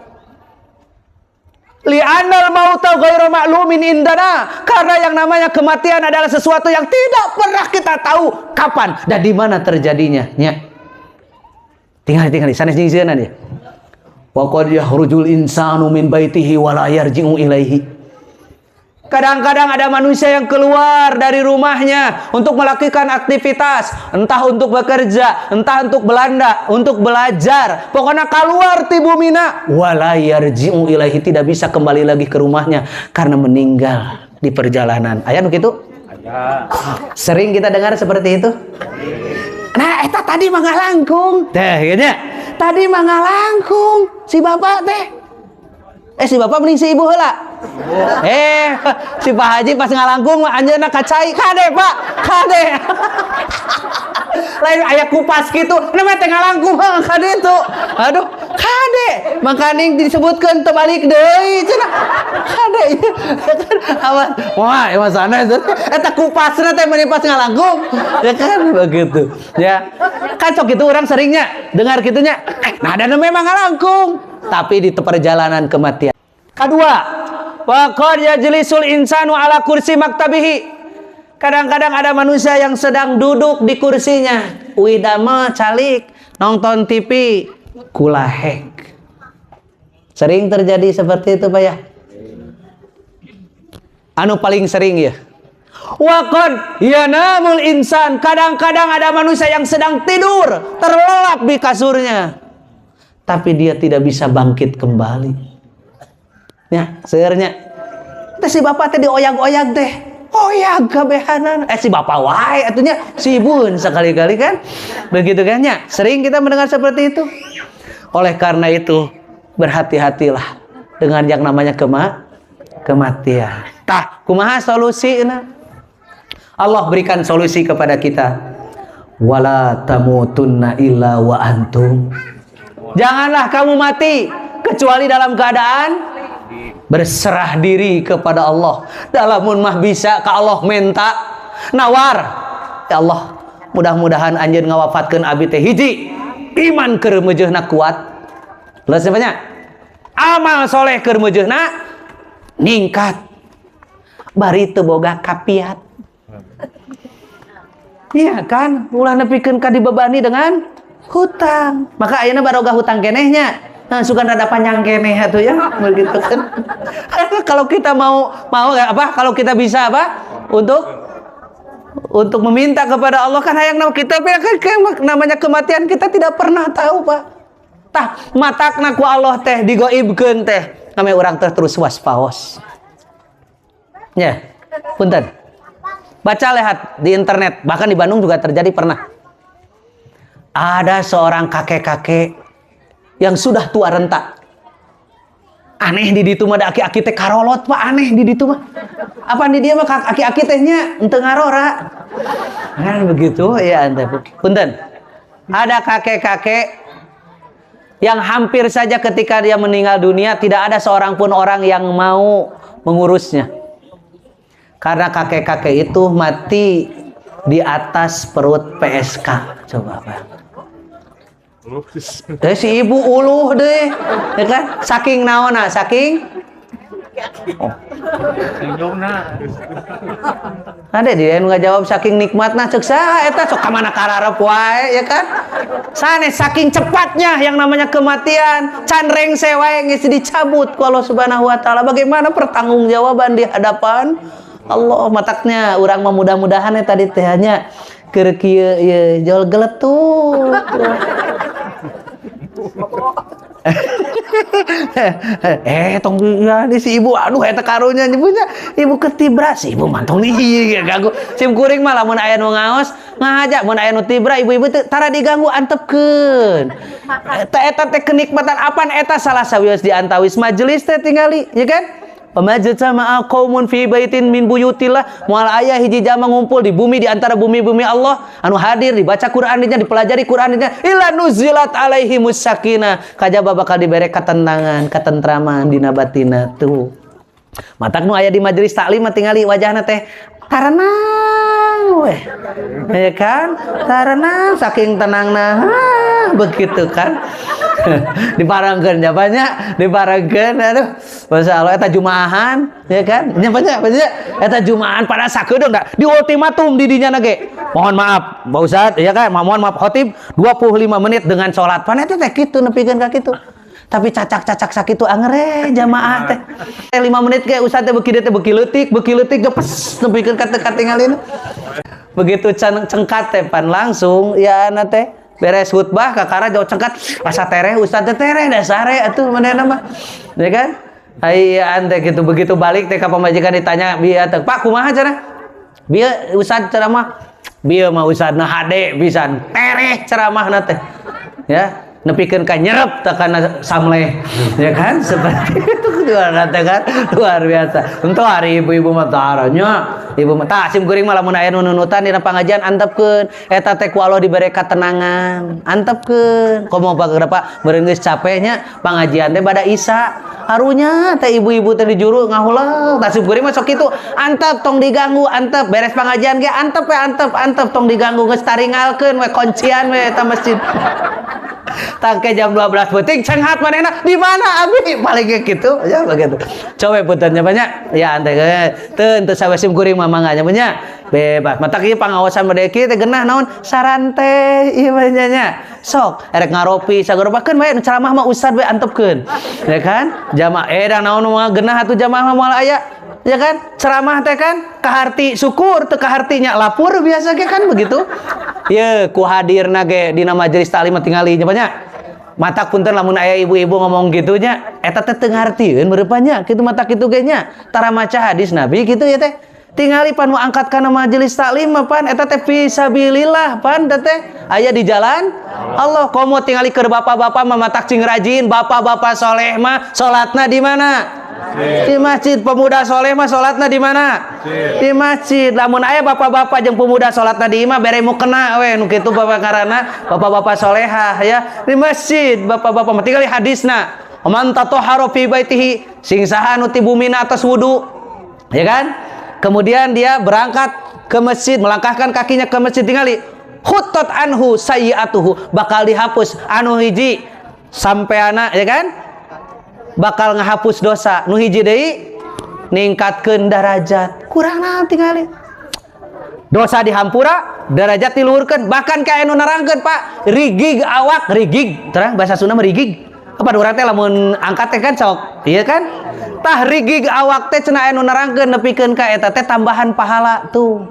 Li'anal mauta ghairu ma'lumin indana, karena yang namanya kematian adalah sesuatu yang tidak pernah kita tahu kapan dan di mana terjadinya. Nya. Tinggal sanes jeung dia. Wa qad yahrujul insanu min baitihi wa la yarji'u ilaihi. Kadang-kadang ada manusia yang keluar dari rumahnya untuk melakukan aktivitas, entah untuk bekerja, entah untuk belanda, untuk belajar. Pokoknya keluar ti bumina, wala yarji'u ilaihi, tidak bisa kembali lagi ke rumahnya karena meninggal di perjalanan. Aya nu kitu? Aya. Sering kita dengar seperti itu? Nah, eta tadi mah ngalangkung. Teh, gitu. Tadi mah ngalangkung si bapak teh. Si bapak mending si ibu heula. Si Pak Haji pas ngalangkung anjeunna kacai kade Pak, kade. Lain aya kupas gitu, nama teh ngalangkung kade itu. Aduh, kade. Makaning disebutkeun teu balik deui cenah. Kade. Awan, wah, emang sana eta kupasna teh meni pas ngalangkung. Ya kan begitu. Ya. Kan sok itu orang seringnya dengar gitunya. Nah, dan memang ngalangkung, tapi di perjalanan kematian. Kedua, wa qad yajlisul insanu ala kursi maktabihi. Kadang-kadang ada manusia yang sedang duduk di kursinya, uidama calik nonton TV kulahek. Sering terjadi seperti itu Pak ya? Anu paling sering ya. Wa qad yanamul insan. Kadang-kadang ada manusia yang sedang tidur, terlelap di kasurnya, tapi dia tidak bisa bangkit kembali. Ya, seurnya teh si bapak teh dioyag-oyag teh. poya gabehanan si bapak wae atunya sibun sekali-kali kan begitu kan ya. Sering kita mendengar seperti itu. Oleh karena itu berhati-hatilah dengan yang namanya kematian. Tah kumaha solusinya? Allah berikan solusi kepada kita. Wala tamutunna illa wa antum. Janganlah kamu mati kecuali dalam keadaan berserah diri kepada Allah. Dalamun mah bisa ka Allah minta nawar. Ya Allah, mudah-mudahan anjeun ngawafatkeun abi teh hiji iman keur meujeuhna kuat. Leus banyak. Amal soleh keur meujeuhna ningkat. Bari teu boga kapiat. Iya kan, ulah nepikeun ka dibebani dengan hutang. Maka ayeuna baroga hutang kenehnya. Nah, suka rada panjang keneh atuh ya, begitu kan. Kalau kita mau apa? Kalau kita bisa apa? Untuk meminta kepada Allah kan hayang kita namanya kematian kita tidak pernah tahu, Pak. Tah matakna ku Allah teh digoibkeun teh. Name urang teh terus waspaos. Ya, punten. Baca lihat di internet, bahkan di Bandung juga terjadi pernah. Ada seorang kakek-kakek yang sudah tua renta. Aneh di ditu mah da aki-aki teh karolot, Pak, aneh di ditu mah. Apa di dia mah aki-aki tehnya henteu ngarora. Kan begitu ya ente. Punten. Ada kakek-kakek yang hampir saja ketika dia meninggal dunia tidak ada seorang pun orang yang mau mengurusnya. Karena kakek-kakek itu mati di atas perut PSK. Coba Pak. Si ibu uluh deh, ya kan? Saking naona, saking. Oh. Ada dia yang nggak jawab saking nikmatna cek saha eta sok ka mana kararep wae ya kan? Sanes saking cepatnya yang namanya kematian, can rengse wae geus dicabut ku Allah Subhanahu wa taala. Bagaimana pertanggungjawaban di hadapan Allah? Mataknya urang mah mudah-mudahan ya tadi teh nya keur kieu ieu jol geletuk. Tong ya si ibu aduh eta karunya nyebutnya ibu ketibra si ibu mantong nih ganggu sim kuring mah lamun aya nu ngaos ngajak mun aya nu tibra ibu-ibu teh tara diganggu antepkeun eta teh kenikmatan apan eta salah sawios di antawis majelis teh tingali ya kan. Pamajtama'a qaumun fi baitin min buyutillah, moal aya hiji jama ngumpul di bumi di antara bumi-bumi Allah anu hadir dibaca Qur'annya dipelajari Qur'annya illa nuzilat alaihimus sakinah kajaba bakal dibere ketenangan ketentraman dina batina tuh. Matak nu aya di majelis taklim tingali wajahna teh tarenang weh. Ya kan? Tarenang saking tenangna. Begitu kan. Diparangkeun nya banyak, diparangkeun aduh. Masyaallah eta jumaahan, ya kan? Nya banyak eta jumaahan pada sakedeung da di ultimatum di dinya na ge. Mohon maaf, Pak Ustaz, ya kan? Mohon maaf khotib 25 menit dengan salat. Pan eta teh kitu nepikeun ka kitu. Tapi cacak-cacak sakitu angere jamaah teh. 5 menit ge Ustaz teh beuki leutik gepes nepikeun ka teu katingalin. Begitu cengkat teh pan langsung ya na teh beres khutbah kakara jauh cengkat asa tereh Ustaz teh tereh dasare atuh manehna mah. Ya kan? Aya ante gitu begitu balik teh ka pamajikan ditanya bieu teh Pak kumaha cenah? Bieu Ustaz ceramah. Bieu mah Ustazna hade pisan tereh ceramahna teh. Ya, nepikeun ka nyerep teh kana samleh. Ya kan? Seperti itu luar biasa. Untuk hari ibu-ibu mah taranya ibu mah tah sim kuring mah lamun aya nu nunutan dina pangajian antepkeun eta teh ku Allah dibere katenangan antepkeun komo bageurapa meureun geus capek nya pangajian teh bada isya harunya teh ibu-ibu teh di juru ngahulang tah sim kuring mah sok kitu antep tong diganggu antep beres pangajian ge antep we antep tong diganggu geus taringalkeun we kuncian we eta masjid tangke jam 12 penting cengat manehna di mana abi paling gitu ya begitu coba puntennya banyak ya ante teu sawe sim kuring mah manganya punya bebas mata kieu pangaosan bade kieu teh geunah naon saran teh ieu nya sok erek ngaropi sagoropakeun bae nu ceramah mah ustad we antepkeun ya kan jamaah edang naon mah geunah atuh jamaah mah moal aya ya kan ceramah teh kan kaharti syukur teu kahartinya lapur biasa ge kan begitu ye ku hadirna ge dina majelis taklim tingali nya banyak matak punten lamun aya ibu-ibu ngomong gitu nya eta teh teu ngartieun beurepanya kitu matak kitu ge nya tara maca hadis nabi kitu ya teh tingali pan mau angkat kana majelis taklim mah pan eta teh fisabilillah pan teh aya di jalan Allah. Komo tingali keur bapak-bapak mah matak cing rajin, bapak-bapak soleh mah salatna di mana? Di masjid. Pemuda soleh mah salatna di mana? Di masjid. Lamun aya bapak-bapak jeung pemuda salatna di imah bere mu kena we nu kitu babakarana bapak-bapak solehah ya di masjid. Bapak-bapak mah tingali hadisna man tatahhara fi baitihi sing saha nu ti bumina atas wudu ya kan. Kemudian dia berangkat ke masjid, melangkahkan kakinya ke masjid, tingali khuttat anhu sayyi'atuhu, bakal dihapus anu hiji sampai anak ya kan, bakal ngahapus dosa. Nu hiji deui ningkatkeun derajat. Kurang naon tingali dosa dihampura, derajat diluhurkeun. Bahkan kae anu nerangkeun Pak, rigig awak, rigig terang bahasa Sunda mah rigig apa urang teh lamun angkat teh kan sok iya kan, tah rigig awak teh cenah anu nerangkeun nepikeun ka eta teh tambahan pahala tuh.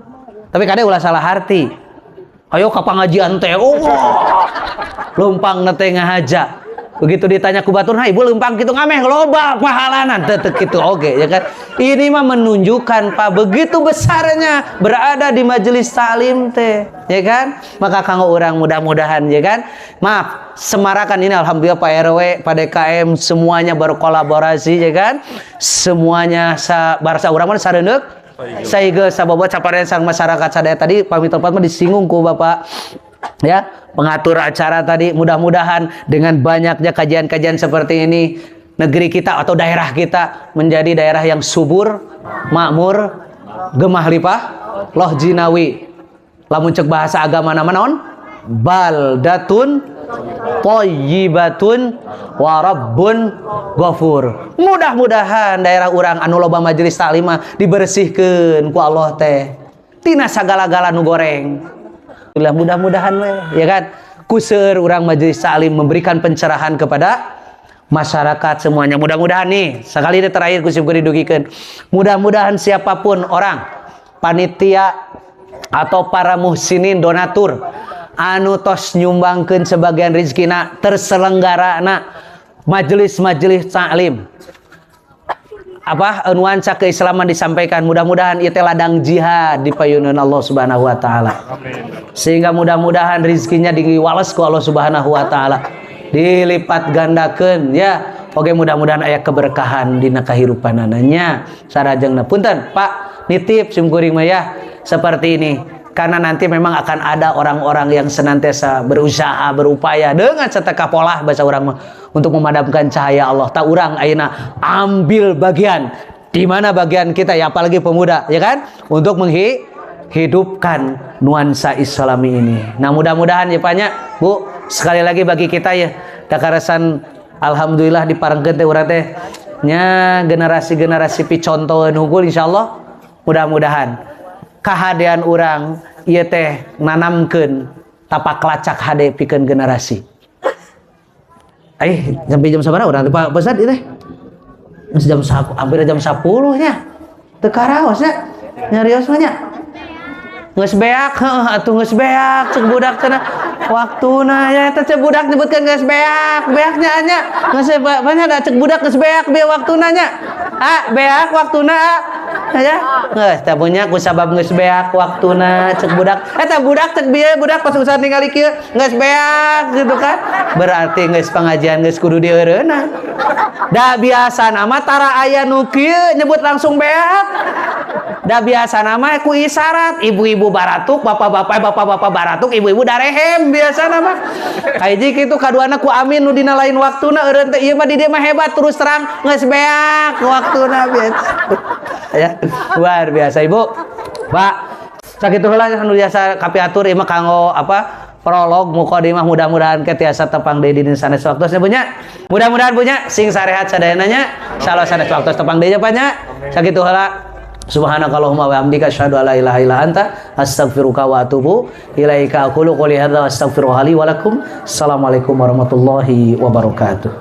Tapi kade ulah salah arti, ayo ka pangajian teh leumpang teh ngahaja. Begitu ditanya ku batur, "Ha, ibu leumpang kitu ngameh loba pahalana." Teu kitu oge ya kan. Ini mah menunjukkan Pak begitu besarnya berada di majelis taklim teh, ya kan? Maka kanggo urang mudah-mudahan ya kan. Maaf, semarakan ini alhamdulillah Pak RW, Pak DKM semuanya berkolaborasi ya kan. Semuanya barasa urang mah sareundeuk saegeus sababot saparean sang masyarakat sadaya tadi pamit tempat mah disinggung ku Bapak ya pengatur acara tadi. Mudah-mudahan dengan banyaknya kajian-kajian seperti ini negeri kita atau daerah kita menjadi daerah yang subur, makmur, gemah lipah, loh jinawi. Lamun cek bahasa agama nama naon? Baldatun thayyibatun wa rabbun ghafur. Mudah-mudahan daerah urang anu loba majelis taklim dibersihkeun ku Allah teh tina sagala-gala nu goreng. Mudah-mudahan ya kan kuseur urang majelis taklim memberikan pencerahan kepada masyarakat semuanya. Mudah-mudahan nih sekali ini terakhir kusip didugikeun, mudah-mudahan siapapun orang panitia atau para muhsinin donatur anu tos nyumbangkeun sebagian rezekina terselenggarana majelis-majelis taklim nuansa keislaman disampaikan, mudah-mudahan ieu teh ladang jihad di payunan Allah Subhanahu wa taala. Sehingga mudah-mudahan rezekinya diwales ku Allah Subhanahu wa taala, dilipat gandakeun ya. Oke, mudah-mudahan aya keberkahan dina kahirupanana nya sarajengna. Punten Pak, nitip simkuring mah ya seperti ini. Karena nanti memang akan ada orang-orang yang senantiasa berusaha, berupaya dengan seteka pola bahasa orang untuk memadamkan cahaya Allah. Tak urang ayeuna ambil bagian di mana bagian kita ya, apalagi pemuda ya kan, untuk menghidupkan nuansa Islami ini. Nah, mudah-mudahan ya Pak nya, Bu, sekali lagi bagi kita ya dakarasan alhamdulillah diparengkeun teh urang teh nya generasi-generasi picontoeun hungkul insyaallah. Mudah-mudahan kehadiran urang ieu teh nanamkeun tapak lacak hade pikeun generasi. Sampai jam sabaraha urang teh Pak Ustad ieu teh? Jam hampir jam 10 nya. Teu karaos nya. Nyarios mah nya. Geus beak, heuh atuh geus beak ceuk budak teh waktuna nya eta ceuk budak nyebutkeun geus beak, beaknya nya. Geus banyak da ceuk budak geus beak be waktuna nya. Beak waktuna ya. Geus teh punya ku sabab geus beak waktuna ceuk budak. Eta budak ceuk bieu budak pas usah ningali kieu geus beak gitu kan. Berarti geus pengajian geus kudu dieureunna. Da biasa nama tara aya nu kieu nyebut langsung beak. Da biasa nama ku isyarat, ibu-ibu baratuk, bapak-bapak baratuk, ibu-ibu darehem biasa nama. Hiji kitu kaduana ku amin nu dina lain waktuna eureun teh ieu mah di dieu mah hebat terus terang geus beak waktuna biasa. Ya, luar biasa Ibu. Pak, sakitu heula anu biasa kapiatur ieu mah kanggo prolog mukadimah, mudah-mudahan ketiasa tepang deui dina sanes waktu punya. Mudah-mudahan punya sing sarehat sadayana nya, salah sanes waktu tepang deui nya nya. Sakitu heula. Subhanakallahumma wa bihamdika asyhadu an la ilaha illa anta astaghfiruka wa atubu ilaika. Aqulu qouli hadza wa astaghfirullaha li wa lakum. Assalamualaikum warahmatullahi wabarakatuh.